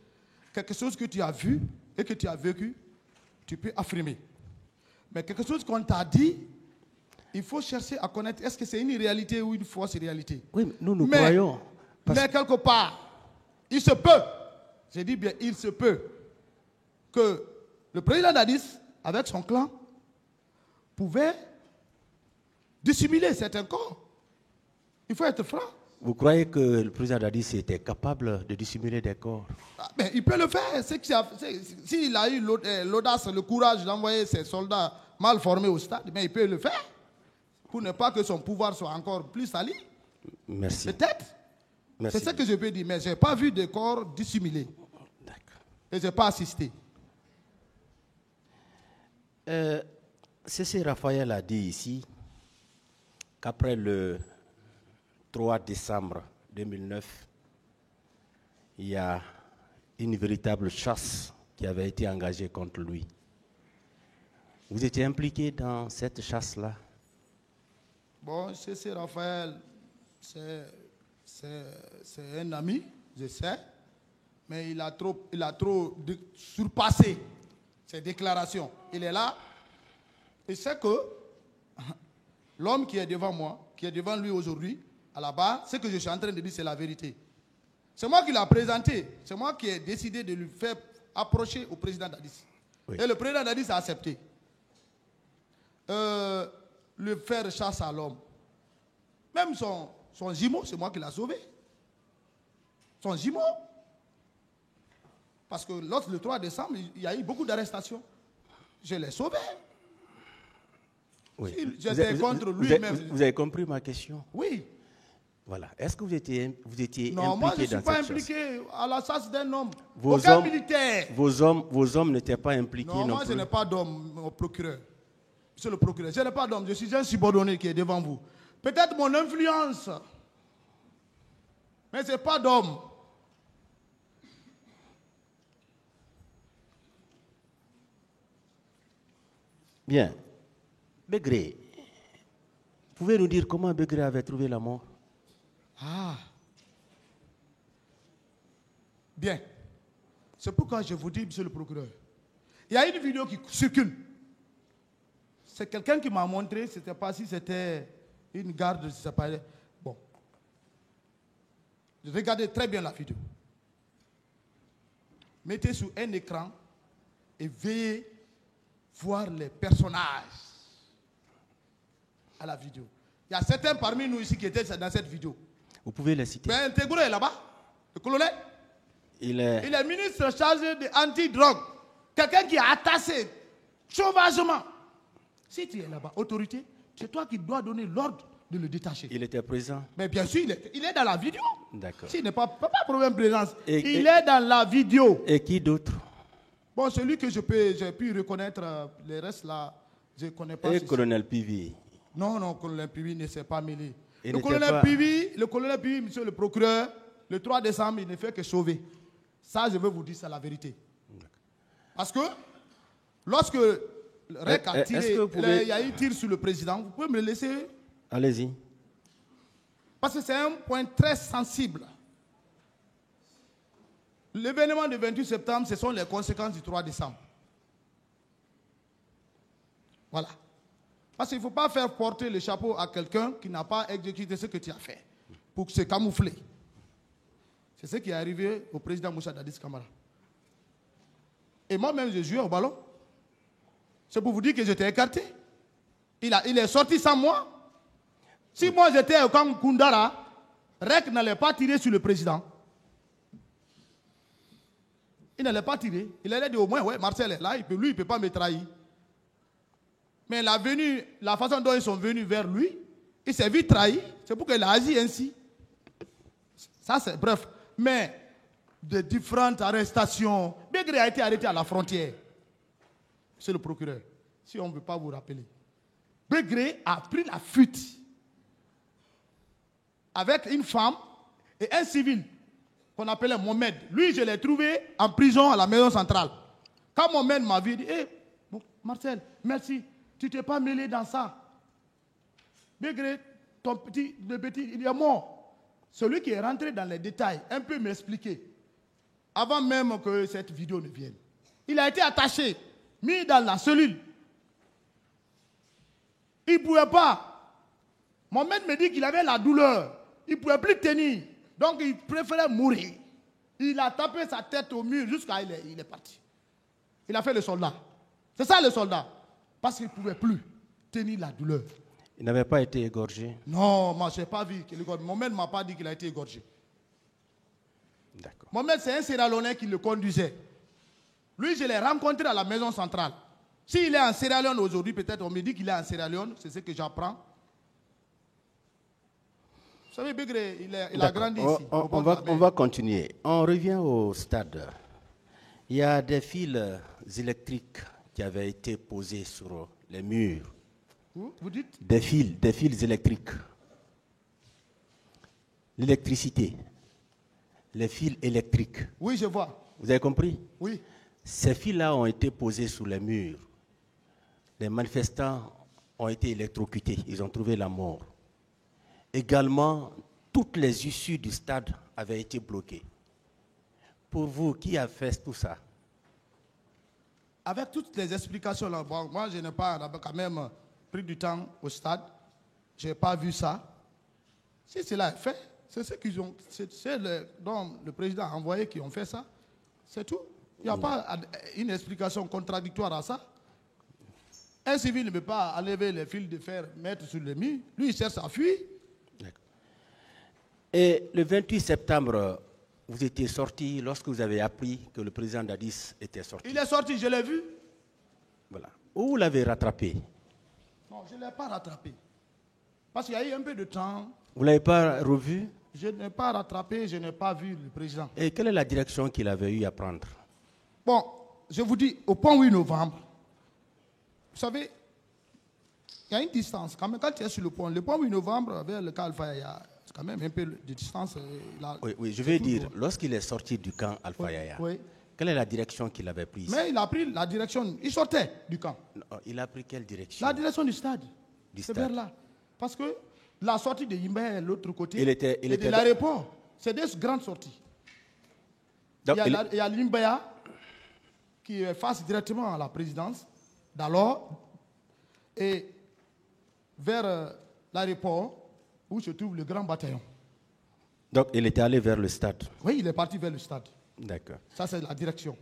Quelque chose que tu as vu et que tu as vécu, tu peux affirmer. Mais quelque chose qu'on t'a dit, il faut chercher à connaître, est-ce que c'est une réalité ou une fausse réalité? Oui, nous croyons. Mais quelque part, il se peut, je dis bien, il se peut, que le président Dadis, avec son clan, pouvait dissimuler certains corps. Il faut être franc. Vous croyez que le président Dadis était capable de dissimuler des corps? Ah, mais il peut le faire. S'il a eu l'audace, le courage d'envoyer ses soldats mal formés au stade, mais il peut le faire. Pour ne pas que son pouvoir soit encore plus sali. Merci. Peut-être. Merci. C'est ce que je peux dire. Mais je n'ai pas vu de corps dissimulés. D'accord. Et je n'ai pas assisté. C.C. Raphaël a dit ici qu'après le 3 décembre 2009, il y a une véritable chasse qui avait été engagée contre lui. Vous étiez impliqué dans cette chasse-là? Bon, C.C. Raphaël, c'est un ami, je sais, mais il a trop surpassé ses déclarations. Il est là, et c'est que l'homme qui est devant moi, qui est devant lui aujourd'hui, à la barre, ce que je suis en train de dire, c'est la vérité. C'est moi qui l'ai présenté, c'est moi qui ai décidé de lui faire approcher au président Dadis. Oui. Et le président Dadis a accepté. Le faire chasse à l'homme. Même son jumeau, c'est moi qui l'ai sauvé. Son jumeau. Parce que le 3 décembre, il y a eu beaucoup d'arrestations. Je l'ai sauvé. Oui. J'étais contre lui-même. Vous avez compris ma question? Oui. Voilà. Est-ce que vous étiez impliqué dans cette chasse? Non, moi je ne suis pas impliqué à la chasse d'un homme. Aucun militaire. Vos hommes n'étaient pas impliqués non plus? Non, moi je n'ai pas d'homme au procureur. Monsieur le procureur, je n'ai pas d'homme. Je suis un subordonné qui est devant vous. Peut-être mon influence. Mais ce n'est pas d'homme. Bien. Begré, pouvez nous dire comment Begré avait trouvé la mort? Ah. Bien. C'est pourquoi je vous dis, monsieur le procureur, il y a une vidéo qui circule. C'est quelqu'un qui m'a montré, je ne sais pas si c'était une garde, je ne sais pas. Bon. Regardez très bien la vidéo. Mettez sur un écran et veillez voir les personnages à la vidéo. Il y a certains parmi nous ici qui étaient dans cette vidéo. Vous pouvez les citer? Ben, Integro est là-bas, le colonel. Il est ministre chargé de anti-drogue. Quelqu'un qui a attaché sauvagement. Si tu es là-bas, autorité, c'est toi qui dois donner l'ordre de le détacher. Il était présent? Mais bien sûr, il est dans la vidéo. D'accord. S'il n'est pas problème de présence. Il est dans la vidéo. Et qui d'autre? Bon, celui que j'ai pu reconnaître, les restes là, je ne connais pas. Et le colonel Pivi? Non, le colonel Pivi ne s'est pas mêlé. Le colonel Pivi, monsieur le procureur, le 3 décembre, il ne fait que sauver. Ça, je veux vous dire, c'est la vérité. Parce que, lorsque le REC a tiré, il y a eu tir sur le président, vous pouvez me le laisser? Allez-y. Parce que c'est un point très sensible. L'événement du 28 septembre, ce sont les conséquences du 3 décembre. Voilà. Parce qu'il ne faut pas faire porter le chapeau à quelqu'un qui n'a pas exécuté ce que tu as fait pour se camoufler. C'est ce qui est arrivé au président Moussa Dadis Camara. Et moi-même, j'ai joué au ballon. C'est pour vous dire que j'étais écarté. Il est sorti sans moi. Si moi j'étais au camp Koundara, REC n'allait pas tirer sur le président. Il n'allait pas tirer. Il allait dire au moins, ouais, Marcel est là, lui, il ne peut pas me trahir. Mais la façon dont ils sont venus vers lui, il s'est vu trahi. C'est pour qu'il a agi ainsi. Ça, c'est bref. Mais de différentes arrestations, Bégré a été arrêté à la frontière. C'est le procureur. Si on ne veut pas vous rappeler. Bégré a pris la fuite avec une femme et un civil qu'on appelait Mohamed. Lui, je l'ai trouvé en prison à la maison centrale. Quand Mohamed m'a vu, il dit, bon, Marcel, merci, tu ne t'es pas mêlé dans ça. Bégré, le petit, il est mort. Celui qui est rentré dans les détails, un peu m'expliquer, avant même que cette vidéo ne vienne. Il a été attaché, mis dans la cellule. Il ne pouvait pas. Mohamed me dit qu'il avait la douleur. Il ne pouvait plus tenir. Donc il préférait mourir. Il a tapé sa tête au mur jusqu'à il est parti. Il a fait le soldat. C'est ça le soldat. Parce qu'il ne pouvait plus tenir la douleur. Il n'avait pas été égorgé? Non, moi je n'ai pas vu qu'il égorge. Mohamed ne m'a pas dit qu'il a été égorgé. D'accord. Mohamed, c'est un Sierra Leoneais qui le conduisait. Lui, je l'ai rencontré à la maison centrale. S'il est en Sierra Leone aujourd'hui, peut-être on me dit qu'il est en Sierra Leone, c'est ce que j'apprends. Vous savez, Bégré, il a grandi ici. On va continuer. On revient au stade. Il y a des fils électriques qui avaient été posés sur les murs. Vous dites? Des fils électriques. L'électricité. Les fils électriques. Oui, je vois. Vous avez compris? Oui. Ces fils-là ont été posés sur les murs. Les manifestants ont été électrocutés. Ils ont trouvé la mort. Également, toutes les issues du stade avaient été bloquées. Pour vous, qui a fait tout ça? Avec toutes les explications là, bon, moi je n'ai pas quand même pris du temps au stade. Je n'ai pas vu ça. Si cela est fait, c'est ce qu'ils ont, dont le président a envoyé qui ont fait ça. C'est tout. Il n'y a pas une explication contradictoire à ça. Un civil ne peut pas enlever les fils de fer, mettre sur le mur. Lui, il cherche à fuir. Et le 28 septembre, vous étiez sorti lorsque vous avez appris que le président Dadis était sorti. Il est sorti, je l'ai vu. Voilà. Où vous l'avez rattrapé? Non, je ne l'ai pas rattrapé. Parce qu'il y a eu un peu de temps. Vous ne l'avez pas revu? Je n'ai pas rattrapé, je n'ai pas vu le président. Et quelle est la direction qu'il avait eu à prendre? Bon, je vous dis, au point 8 novembre, vous savez, il y a une distance. Quand tu es sur le point 8 novembre, vers le camp Alpha Yaya, c'est quand même un peu de distance. Oui, je veux dire, lorsqu'il est sorti du camp Alpha Yaya, oui. Quelle est la direction qu'il avait prise? Mais il a pris la direction, il sortait du camp. Non, il a pris quelle direction? La direction du stade. Du c'est stade. vers là. Parce que la sortie de Yimbe est l'autre côté. Il était de l'aéroport. C'est des grandes sorties. Donc, il y a l'Imbéa qui est face directement à la présidence d'alors et vers l'aéroport où se trouve le grand bataillon. Donc il était allé vers le stade. Oui, il est parti vers le stade. D'accord. Ça, c'est la direction.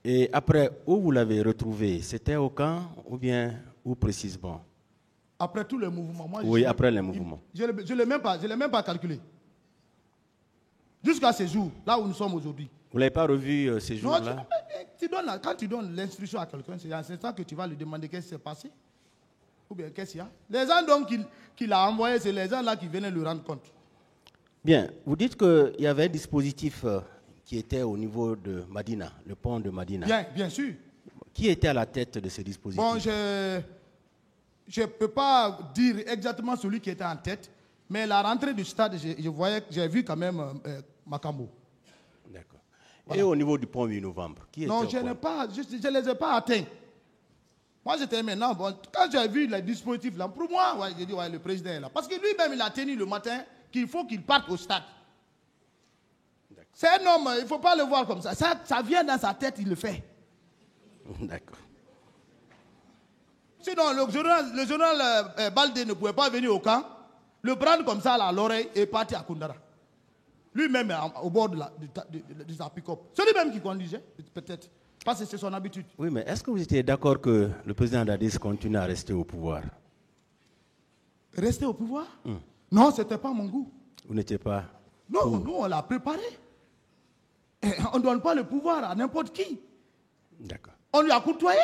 Et après, où vous l'avez retrouvé? C'était au camp ou bien où précisément? Après tous les mouvements. Moi, Oui, après les mouvements. Je ne l'ai même pas calculé. Jusqu'à ce jour, là où nous sommes aujourd'hui. Vous ne l'avez pas revu ces jours-là? Non, quand tu donnes l'instruction à quelqu'un, c'est en ce temps que tu vas lui demander qu'est-ce qui s'est passé. Ou bien qu'est-ce qu'il y a. Les gens donc qu'il a envoyés, c'est les gens là qui venaient lui rendre compte. Bien, vous dites qu'il y avait un dispositif qui était au niveau de Madina, le pont de Madina. Bien sûr. Qui était à la tête de ce dispositif? Bon, je ne peux pas dire exactement celui qui était en tête, mais la rentrée du stade, j'ai vu quand même Makambo. D'accord. Voilà. Et au niveau du pont 8 novembre, qui était non, au je point? ne les ai pas atteints. Moi, j'étais maintenant, bon, quand j'ai vu les dispositifs là, pour moi, ouais, j'ai dit, ouais, le président est là. Parce que lui-même, il a tenu le matin qu'il faut qu'il parte au stade. C'est un homme, il ne faut pas le voir comme ça. Ça vient dans sa tête, il le fait. D'accord. Sinon, le général Baldé ne pouvait pas venir au camp, le prendre comme ça à l'oreille et partir à Koundara. Lui-même au bord de sa pick-up. C'est lui-même qui conduisait, peut-être. Parce que c'est son habitude. Oui, mais est-ce que vous étiez d'accord que le président Dadis continue à rester au pouvoir? Rester au pouvoir? Non, ce n'était pas mon goût. Vous n'étiez pas? Non, nous, on l'a préparé. On ne donne pas le pouvoir à n'importe qui. D'accord. On lui a courtoyé.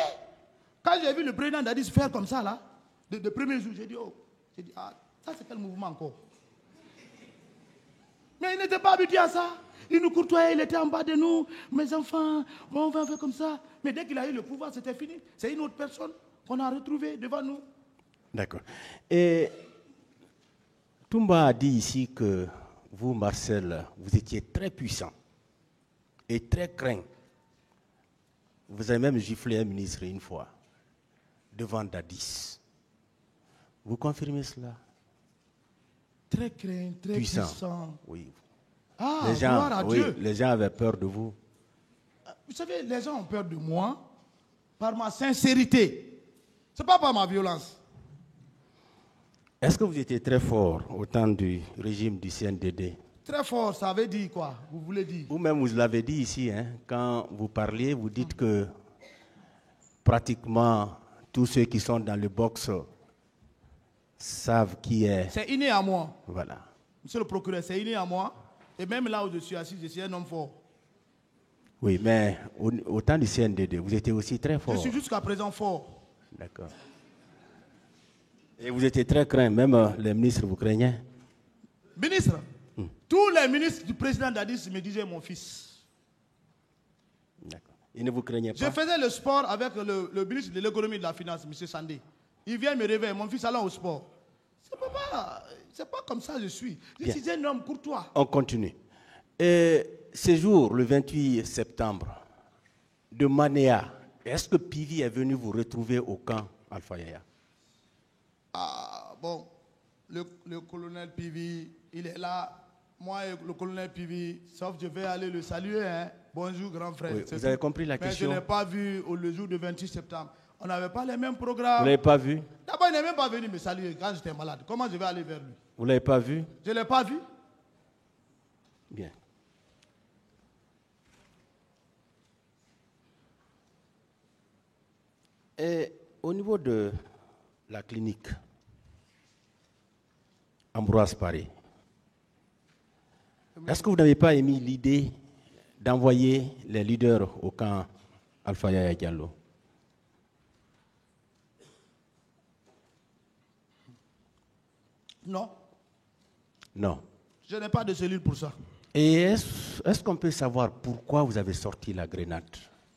Quand j'ai vu le président Dadis faire comme ça, là, de premier jour, j'ai dit, ah, ça c'est quel mouvement encore? Mais il n'était pas habitué à ça. Il nous courtoyait, il était en bas de nous. Mes enfants, on va faire comme ça. Mais dès qu'il a eu le pouvoir, c'était fini. C'est une autre personne qu'on a retrouvée devant nous. D'accord. Et Toumba a dit ici que vous, Marcel, vous étiez très puissant et très craint. Vous avez même giflé un ministre une fois devant Dadis. Vous confirmez cela? Très craint, très puissant. Oui. Ah, les gens, gloire à Dieu. les gens avaient peur de vous. Vous savez, les gens ont peur de moi par ma sincérité. Ce n'est pas par ma violence. Est-ce que vous étiez très fort au temps du régime du CNDD? Très fort, ça veut dire quoi? Vous voulez dire? Vous-même, vous l'avez dit ici, hein, quand vous parliez, vous dites que pratiquement tous ceux qui sont dans le box savent qui est. C'est inné à moi. Voilà. Monsieur le procureur, c'est inné à moi. Et même là où je suis assis, je suis un homme fort. Oui, mais au temps du CNDD, vous étiez aussi très fort. Je suis jusqu'à présent fort. D'accord. Et vous étiez très craint, même les ministres vous craignaient? Ministre, tous les ministres du président Dadis me disaient mon fils. D'accord. Ils ne vous craignaient pas? Je faisais le sport avec le ministre de l'économie et de la finance, M. Sandé. Il vient me réveiller, mon fils allant au sport. C'est pas comme ça je suis. Je suis un homme courtois. On continue. Et ce jour, le 28 septembre, de Manéa, est-ce que Pivi est venu vous retrouver au camp Alpha Yaya? Ah, bon, le colonel Pivi, il est là. Moi et le colonel Pivi, sauf je vais aller le saluer. Hein. Bonjour, grand frère. Oui, vous avez compris la question? Mais je ne l'ai pas vu le jour du 28 septembre. On n'avait pas les mêmes programmes. Vous ne l'avez pas vu? D'abord, il n'est même pas venu me saluer quand j'étais malade. Comment je vais aller vers lui? Vous ne l'avez pas vu? Je ne l'ai pas vu. Bien. Et au niveau de la clinique, Ambroise Paré, est-ce que vous n'avez pas émis l'idée d'envoyer les leaders au camp Alpha Yaya Diallo? Non. Non. Je n'ai pas de cellule pour ça. Et est-ce qu'on peut savoir pourquoi vous avez sorti la grenade?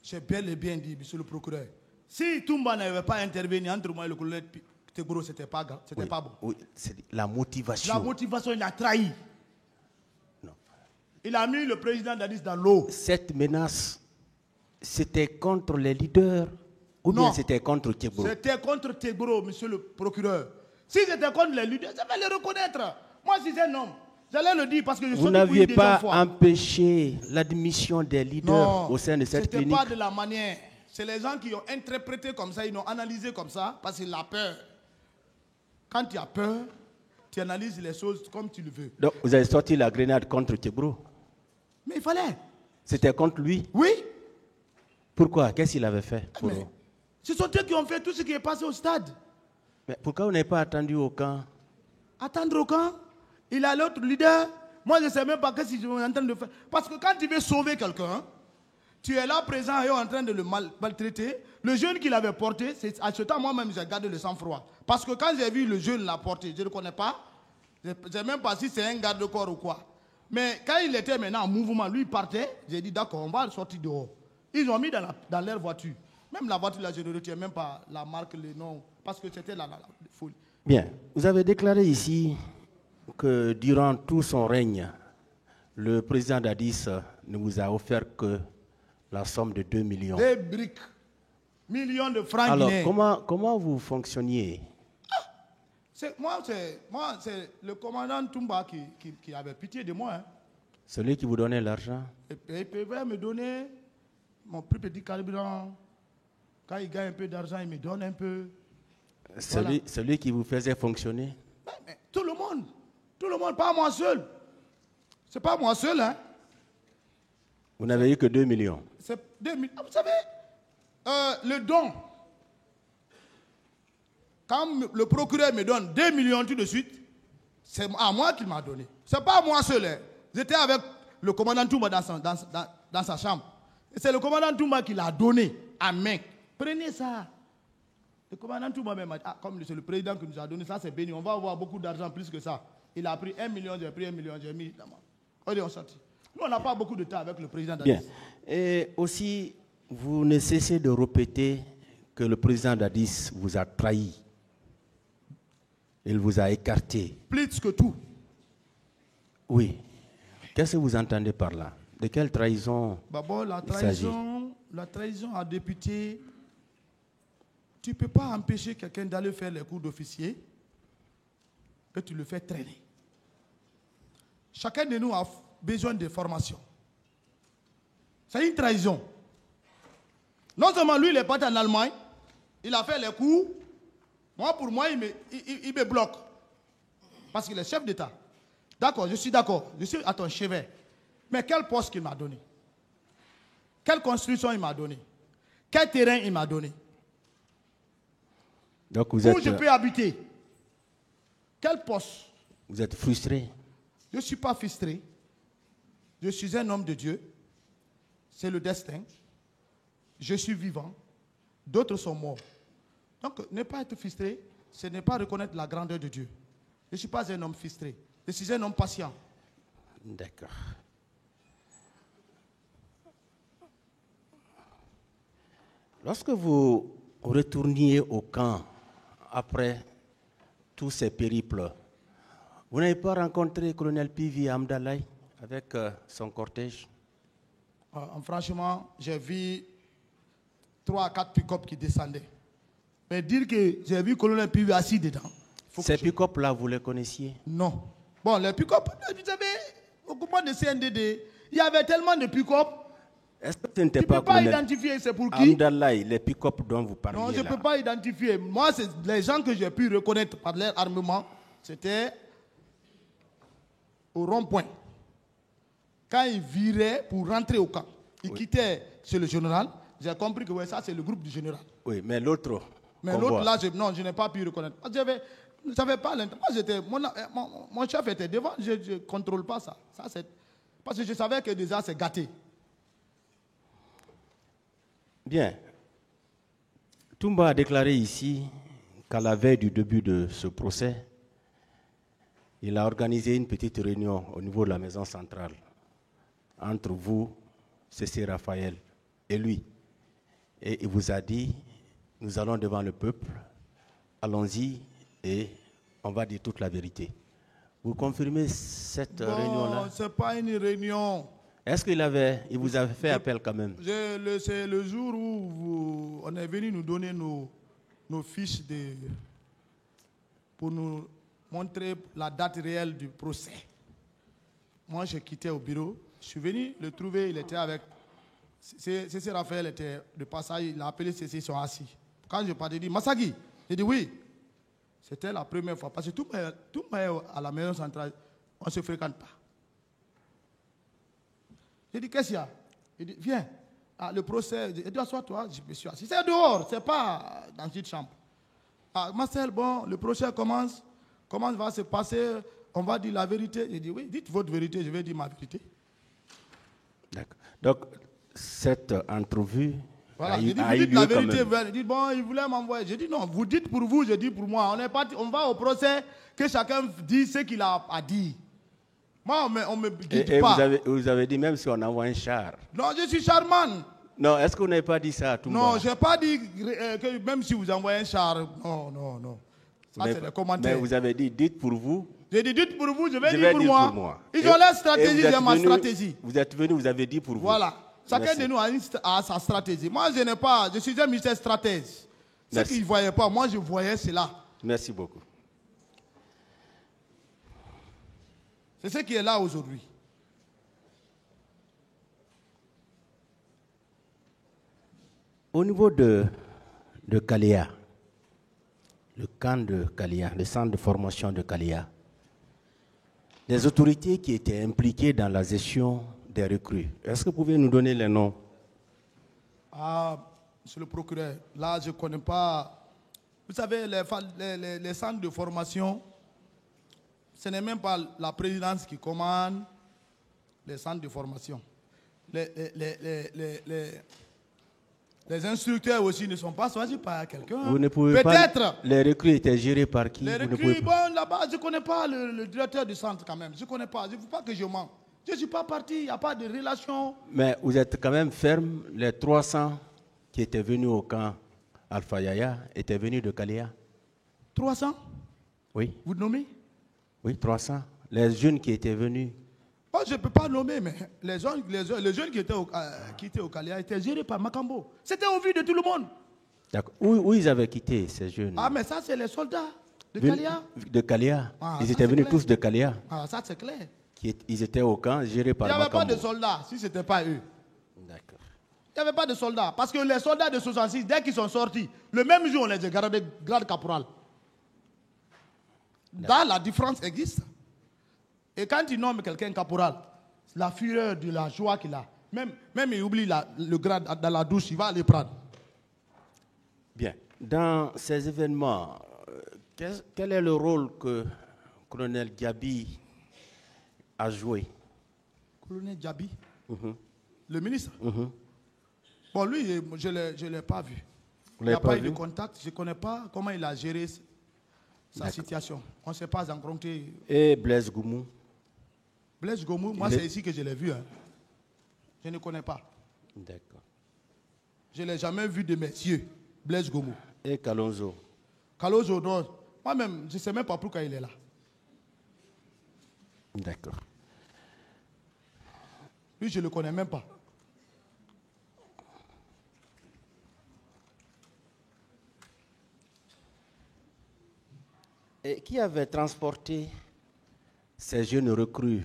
J'ai bel et bien dit, monsieur le procureur. Si Toumba n'avait pas intervenu entre moi et le colonel Tegoro, c'était pas bon. Oui, c'est la motivation. La motivation, il a trahi. Non. Il a mis le président Dadis dans l'eau. Cette menace, c'était contre les leaders ou bien c'était contre Tegoro? C'était contre Tegoro, monsieur le procureur. Si c'était contre les leaders, je vais les reconnaître. Moi, si c'est un homme, j'allais le dire parce que je suis. Vous n'aviez pas empêché l'admission des leaders au sein de cette clinique? C'était pas de la manière. C'est les gens qui ont interprété comme ça, ils ont analysé comme ça, parce qu'il a peur. Quand tu as peur, tu analyses les choses comme tu le veux. Donc, vous avez sorti la grenade contre Tegoro? Mais il fallait. C'était contre lui? Oui. Pourquoi? Qu'est-ce qu'il avait fait pour vous? Ce sont eux qui ont fait tout ce qui est passé au stade. Mais pourquoi vous n'avez pas attendu au camp? Attendre au camp? Il a l'autre leader. Moi, je ne sais même pas ce qu'ils sont en train de faire. Parce que quand tu veux sauver quelqu'un, tu es là présent et en train de le maltraiter. Le jeune qu'il avait porté, à ce temps, moi-même, j'ai gardé le sang-froid. Parce que quand j'ai vu le jeune l'a porté, je ne le connais pas. Je ne sais même pas si c'est un garde-corps ou quoi. Mais quand il était maintenant en mouvement, lui, il partait. J'ai dit, d'accord, on va le sortir dehors. Ils ont mis dans leur voiture. Même la voiture, là, je ne retiens même pas la marque, le nom. Parce que c'était la folie. Bien. Vous avez déclaré ici que durant tout son règne, le président Dadis ne vous a offert que la somme de 2 millions. Des briques. Millions de francs Alors, guinéens. comment vous fonctionniez? Moi, c'est le commandant Toumba qui avait pitié de moi. Hein. Celui qui vous donnait l'argent? Il pouvait me donner mon plus petit carburant. Quand il gagne un peu d'argent, il me donne un peu. Celui qui vous faisait fonctionner? Mais tout le monde, pas moi seul. C'est pas moi seul, hein. Vous n'avez eu que 2 millions. C'est 2 millions. Vous savez, le don. Quand le procureur me donne 2 millions tout de suite, c'est à moi qu'il m'a donné. C'est pas moi seul. Hein. J'étais avec le commandant Toumba dans sa chambre. Et c'est le commandant Toumba qui l'a donné à main. Prenez ça. Le commandant Toumba même a dit, ah, comme c'est le président qui nous a donné ça, c'est béni. On va avoir beaucoup d'argent plus que ça. Il a pris 1 million, j'ai pris 1 million, j'ai mis dans moi. On sorti. Nous, on n'a pas beaucoup de temps avec le président d'Addis. Bien. Et aussi, vous ne cessez de répéter que le président d'Addis vous a trahi. Il vous a écarté. Plus que tout. Oui. Qu'est-ce que vous entendez par là? De quelle trahison D'abord, la s'agit? trahison à député, tu ne peux pas empêcher quelqu'un d'aller faire les cours d'officier et tu le fais traîner. Chacun de nous a besoin de formation. C'est une trahison. Non seulement lui, il est parti en Allemagne, il a fait les cours. Moi, pour moi, il me bloque. Parce qu'il est chef d'État. D'accord, je suis d'accord. Je suis à ton chevet. Mais quel poste qu'il m'a donné? Quelle construction il m'a donné? Quel terrain il m'a donné? Donc vous Où êtes, je peux habiter? Quel poste? vous êtes frustré? Je ne suis pas frustré. Je suis un homme de Dieu. C'est le destin. Je suis vivant. D'autres sont morts. Donc, ne pas être frustré, ce n'est pas reconnaître la grandeur de Dieu. Je ne suis pas un homme frustré. Je suis un homme patient. D'accord. Lorsque vous retourniez au camp après tous ces périples, vous n'avez pas rencontré le colonel Pivi Amdalaï avec son cortège? Franchement, j'ai vu 3 à 4 pick-up qui descendaient. Mais dire que j'ai vu le colonel Pivi assis dedans. Ces pick-up là, vous les connaissiez? Non. Bon, les pick-up, vous savez, au coupement de CNDD, il y avait tellement de pick-up. Est-ce que ce n'était Tu ne pas peux pas colonel identifier c'est pour qui? Amdalaï, les pick-up dont vous parliez Non, je ne là? peux pas identifier. Moi, c'est les gens que j'ai pu reconnaître par leur armement, c'était au rond-point. Quand ils viraient pour rentrer au camp, ils quittaient chez le général. J'ai compris que ouais, ça, c'est le groupe du général. Oui, mais l'autre. Mais qu'on l'autre, voit. là, je n'ai pas pu reconnaître. Je n'avais pas l'intention. Mon chef était devant, je ne contrôle pas ça. Parce que je savais que déjà, c'est gâté. Bien. Toumba a déclaré ici qu'à la veille du début de ce procès, il a organisé une petite réunion au niveau de la maison centrale entre vous, Cécile Raphaël et lui. Et il vous a dit, nous allons devant le peuple, allons-y et on va dire toute la vérité. Vous confirmez cette réunion-là? Non, ce n'est pas une réunion. Est-ce qu'il vous avait fait appel quand même? C'est le jour où on est venu nous donner nos fiches pour nous montrer la date réelle du procès. Moi, j'ai quitté au bureau. Je suis venu le trouver, il était avec... Cécile Raphaël était de passage, il a appelé Cécile, ils sont assis. Quand je partais, il dit, Massagui, j'ai dit oui. C'était la première fois. Parce que tout le monde à la maison centrale, on ne se fréquente pas. J'ai dit, qu'est-ce qu'il y a? Il dit, viens. Ah, le procès, il dit, assois-toi, je me suis assis. C'est dehors, c'est pas dans une chambre. Ah, Marcel, bon, le procès commence. Comment va se passer? On va dire la vérité. J'ai dit, oui, dites votre vérité, je vais dire ma vérité. D'accord. Donc, cette entrevue Voilà, j'ai dit, vous a eu dites la lieu quand vérité. même. Il dit, bon, il voulait m'envoyer. J'ai dit, non, vous dites pour vous, je dis pour moi. On va au procès, que chacun dise ce qu'il a à dire. Moi, on me dit Et pas. vous avez dit, même si on envoie un char. Non, je suis charmant. Non, est-ce que vous n'avez pas dit ça à tout le monde? Non, je n'ai pas dit que même si vous envoyez un char. Non, non, non. Ça, c'est les commentaires. Mais vous avez dit, dites pour vous. J'ai dit, dites pour vous, je vais Je dire vais pour dire moi. pour moi. Ils ont leur stratégie, Et vous êtes j'ai ma venu- stratégie. Vous êtes venu, vous avez dit pour vous. Voilà. Chacun Merci. de nous a sa stratégie. Moi, je n'ai pas. Je suis un ministère stratège. Ce Merci. qu'ils ne voyaient pas, moi, je voyais cela. Merci beaucoup. C'est ce qui est là aujourd'hui. Au niveau de Kaléa, le camp de Kaléa, le centre de formation de Kaléa, les autorités qui étaient impliquées dans la gestion des recrues, est-ce que vous pouvez nous donner les noms? Ah, monsieur le procureur, là, je ne connais pas. Vous savez, les centres de formation, ce n'est même pas la présidence qui commande les centres de formation. les instructeurs aussi ne sont pas choisis par quelqu'un. Vous ne pouvez Peut-être. pas. Les recrues étaient gérées par qui? Les Vous ne pouvez recrues, pas. bon, là-bas, je ne connais pas le directeur du centre quand même. Je ne connais pas. Il ne faut pas que je mens. Je ne suis pas parti, il n'y a pas de relation. Mais vous êtes quand même ferme. Les 300 qui étaient venus au camp Alpha Yaya étaient venus de Kalea. 300, Oui, vous nommez? oui, 300. Les jeunes qui étaient venus. Moi, je ne peux pas nommer, mais les jeunes qui étaient au Kalea étaient gérés par Makambo. C'était au vu de tout le monde. D'accord. Où ils avaient quitté ces jeunes? Ah, mais ça, c'est les soldats de Venus Kalea. De Kalea. Ah, Ils ça, étaient c'est venus clair. tous de Kalea. Ah, ça, c'est clair. Ils étaient au camp géré Il par n'y avait pas Makambo. de soldats si ce n'était pas eux. D'accord. Il n'y avait pas de soldats. Parce que les soldats de 66, dès qu'ils sont sortis, le même jour, on les a gardés grade caporal. Là, la différence existe. Et quand ils nomment quelqu'un caporal, la fureur de la joie qu'il a, même il oublie le grade dans la douche, il va aller prendre. Bien. Dans ces événements, quel est le rôle que colonel Diaby a joué? Colonel Diaby, le ministre. Bon, lui, je ne l'ai pas vu. Il n'y a pas eu de contact. Je ne connais pas comment il a géré sa situation. On ne s'est pas rencontré. Et Blaise Goumou? Blaise Goumou, moi, c'est ici que je l'ai vu. Hein. Je ne connais pas. D'accord. Je ne l'ai jamais vu de mes yeux, Blaise Goumou. Et Kalonzo? Kalonzo, non. Moi-même, je ne sais même pas pourquoi il est là. D'accord. Lui, je ne le connais même pas. Et qui avait transporté ces jeunes recrues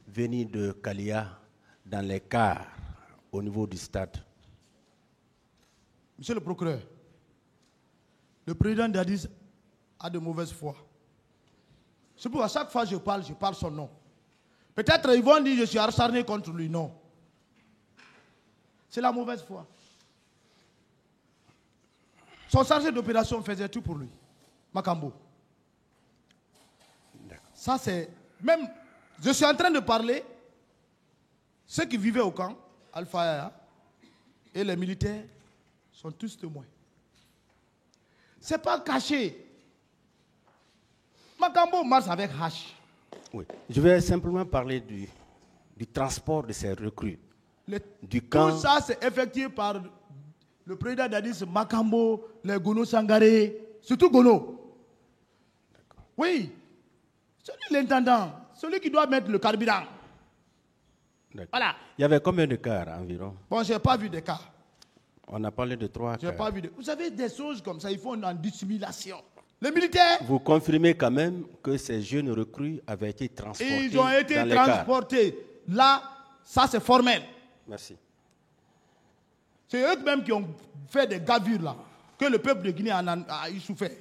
venus de Kalea dans les cars au niveau du stade? Monsieur le procureur, le président d'Addis a de mauvaise foi. C'est pourquoi à chaque fois que je parle son nom. Peut-être ils vont dire que je suis acharné contre lui. Non. C'est la mauvaise foi. Son chargé d'opération faisait tout pour lui. Makambo. Ça c'est... Même, je suis en train de parler, ceux qui vivaient au camp, Alpha Yaya, et les militaires sont tous témoins. Ce n'est pas caché. Makambo marche avec H. Oui. Je vais simplement parler du transport de ces recrues. Du camp. Tout ça, c'est effectué par le président d'Addis, Makambo, les Gono Sangaré, surtout Gono. Oui. Celui l'intendant, celui qui doit mettre le carburant. Voilà. Il y avait combien de cars environ? Bon, je n'ai pas vu de cas. On a parlé de 3 J'ai cars. pas vu de... Vous savez, des choses comme ça, ils font en dissimulation. Les militaires, Vous confirmez quand même que ces jeunes recrues avaient été transportés ils ont été dans les cars? transportés. Là, ça c'est formel. Merci. C'est eux-mêmes qui ont fait des gavures là, que le peuple de Guinée a souffert.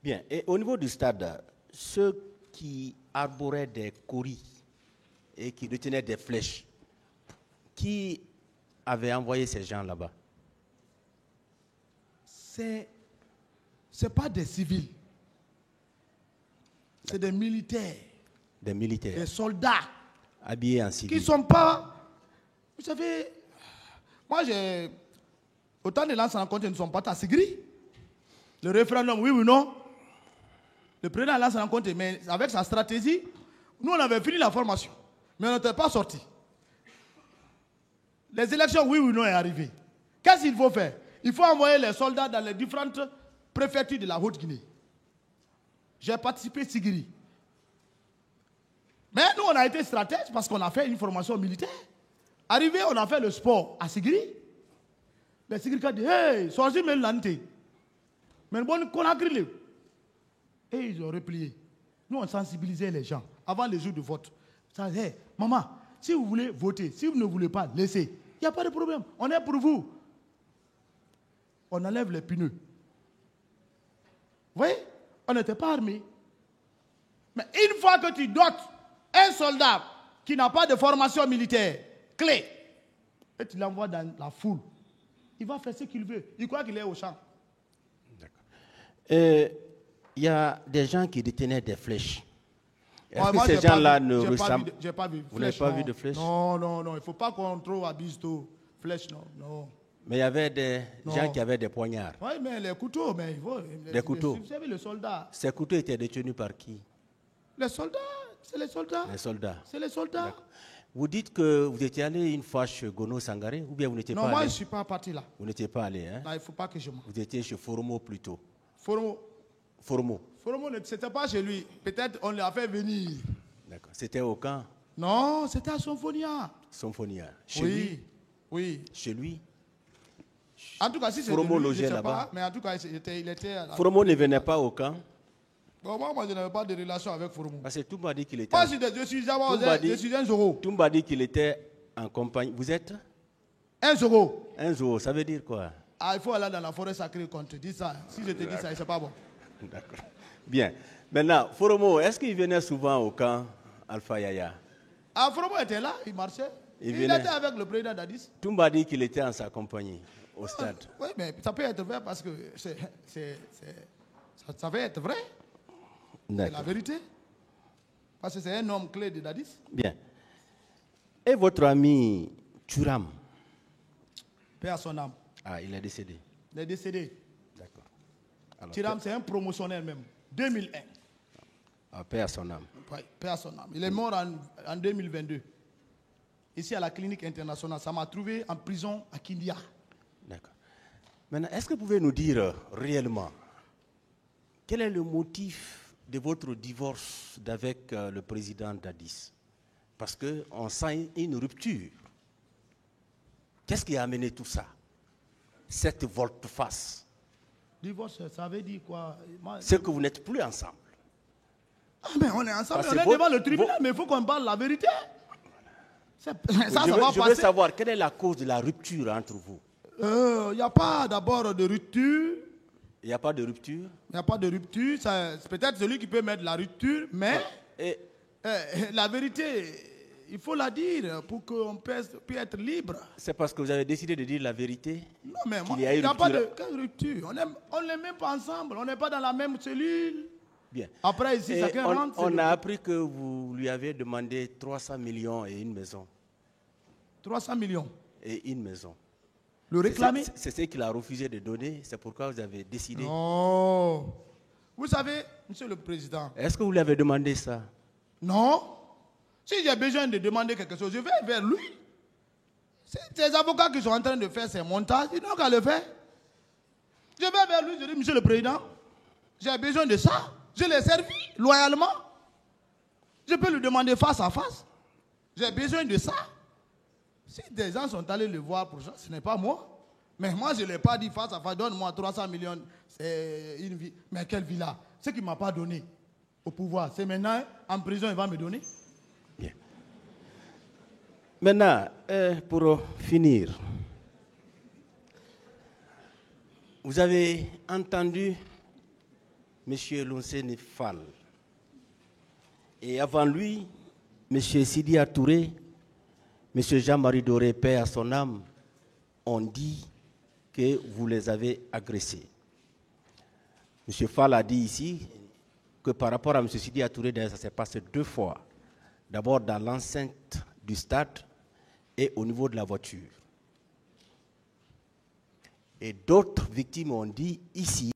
Bien. Et au niveau du stade, ceux qui arboraient des coris et qui retenaient des flèches, qui avait envoyé ces gens là-bas? C'est pas des civils. C'est des militaires. Des militaires. Des soldats. Habillés en Qui civil. ne sont pas... Vous savez, moi j'ai... Autant de lances rencontres ne sont pas à Sigri. Le référendum, oui ou non. Le président lance rencontre, mais avec sa stratégie, nous on avait fini la formation. Mais on n'était pas sorti. Les élections, oui ou non, est arrivé. Qu'est-ce qu'il faut faire? Il faut envoyer les soldats dans les différentes préfectures de la Haute-Guinée. J'ai participé à Sigiri. Mais nous, on a été stratèges parce qu'on a fait une formation militaire. Arrivé, on a fait le sport à Sigiri. Les Sigiri ont dit, hey, sorti même l'anté. Mais bon, qu'on a grillé. Et ils ont replié. Nous, on sensibilisait les gens avant les jours de vote. Ça dit, hey, maman, si vous voulez voter, si vous ne voulez pas, laissez. Il n'y a pas de problème. On est pour vous. On enlève les pneus. Vous voyez? On n'était pas armés. Mais une fois que tu dotes un soldat qui n'a pas de formation militaire, clé, et tu l'envoies dans la foule, il va faire ce qu'il veut. Il croit qu'il est au champ. Il y a des gens qui détenaient des flèches. Est-ce que moi, ces j'ai pas gens-là vu- ne j'ai pas ressemblent... vu de- J'ai pas vu. Vous n'avez Flèche, pas non. vu de flèche? Non, non, non. Il ne faut pas qu'on trop abuse tout. Flèche, non. Non. Mais il y avait des Non. gens qui avaient des poignards. Oui, mais les couteaux, mais il faut. Des couteaux. Vous savez, les soldats. Ces couteaux étaient détenus par qui? Les soldats, c'est les soldats. Les soldats. C'est les soldats. D'accord. Vous dites que vous étiez allé une fois chez Gono Sangaré ou bien vous n'étiez Non, pas moi, je allé? ne suis pas parti là. Vous n'étiez pas allé, hein? Non, il ne faut pas que je m'en. Vous étiez chez Foromo plutôt. Foromo, Foromo. ce n'était pas chez lui. Peut-être on l'a fait venir. D'accord. C'était au camp Non, c'était à Symphonia. Symphonia. Chez Oui, lui? oui. Chez lui? En tout cas, si c'est Foromo lui, je logeait sais là-bas. pas, mais en tout cas, il était à la... Foromo ne venait pas au camp Bon, moi, je n'avais pas de relation avec Foromo. parce que tout m'a dit qu'il était... Moi, je suis un Zoro. Tout m'a dit qu'il était en compagnie. Vous êtes Un Zoro. un zoo, ça veut dire quoi? Ah, il faut aller dans la forêt sacrée quand on te dit ça. Si je te dis ça, c'est pas bon. D'accord. Bien. Maintenant, Foromo, est-ce qu'il venait souvent au camp Alpha Yaya? Ah, Foromo était là, il marchait. Il Il venait. était avec le président Dadis. Tout m'a dit qu'il était en sa compagnie au stade. Oui, mais ça peut être vrai parce que ça peut être vrai. C'est la D'accord. vérité. Parce que c'est un homme clé de Dadis. Bien. Et votre ami Thuram? Paix à son âme. Ah, il est décédé. Il est décédé. D'accord. Alors, Tiram, c'est un promotionnel même. 2001. ah, paix à son âme. Oui, paix à son âme. Il est mort en 2022. Ici à la clinique internationale. Ça m'a trouvé en prison à Kindia. D'accord. Maintenant, est-ce que vous pouvez nous dire réellement quel est le motif de votre divorce d'avec le président Dadis? Parce qu'on sent une rupture. Qu'est-ce qui a amené tout ça? Cette volte-face. Divorce, ça veut dire quoi? C'est que vous n'êtes plus ensemble. Ah, mais on est ensemble, Parce on que est devant le tribunal, vos- mais il faut qu'on parle la vérité. Ça je va veux passer. savoir quelle est la cause de la rupture entre vous. Il n'y a pas d'abord de rupture. Il n'y a pas de rupture. Il n'y a pas de rupture. C'est peut-être celui qui peut mettre la rupture, mais Et la vérité, il faut la dire pour qu'on puisse être libre. c'est parce que vous avez décidé de dire la vérité Non, mais moi, qu'il y a il eu n'y a pas rupture. de quelle rupture. On n'est même pas ensemble. On n'est pas dans la même cellule. Bien. Après, ici, Et chacun rentre. on a appris que vous lui avez demandé 300 millions et une maison. 300 millions. Et une maison. Le réclamer? C'est ce qu'il a refusé de donner. C'est pourquoi vous avez décidé. Non. Vous savez, monsieur le président, Est-ce que vous lui avez demandé ça? non. Si j'ai besoin de demander quelque chose, je vais vers lui. C'est des avocats qui sont en train de faire ces montages, ils n'ont qu'à le faire. Je vais vers lui, je dis, monsieur le président, j'ai besoin de ça. Je l'ai servi loyalement. Je peux lui demander face à face. J'ai besoin de ça. Si des gens sont allés le voir pour ça, ce n'est pas moi. Mais moi, je ne l'ai pas dit face à face, donne-moi 300 millions, c'est une vie. Mais quelle vie-là? Ce qu'il ne m'a pas donné au pouvoir, c'est maintenant, en prison, il va me donner. Bien. Maintenant, pour finir, vous avez entendu M. Lonseni Fall. Et avant lui, M. Sidi Touré, M. Jean-Marie Doré, paix à son âme, ont dit que vous les avez agressés. M. Fall a dit ici que par rapport à M. Sidi Touré, ça s'est passé 2 fois. D'abord dans l'enceinte du stade et au niveau de la voiture. Et d'autres victimes ont dit ici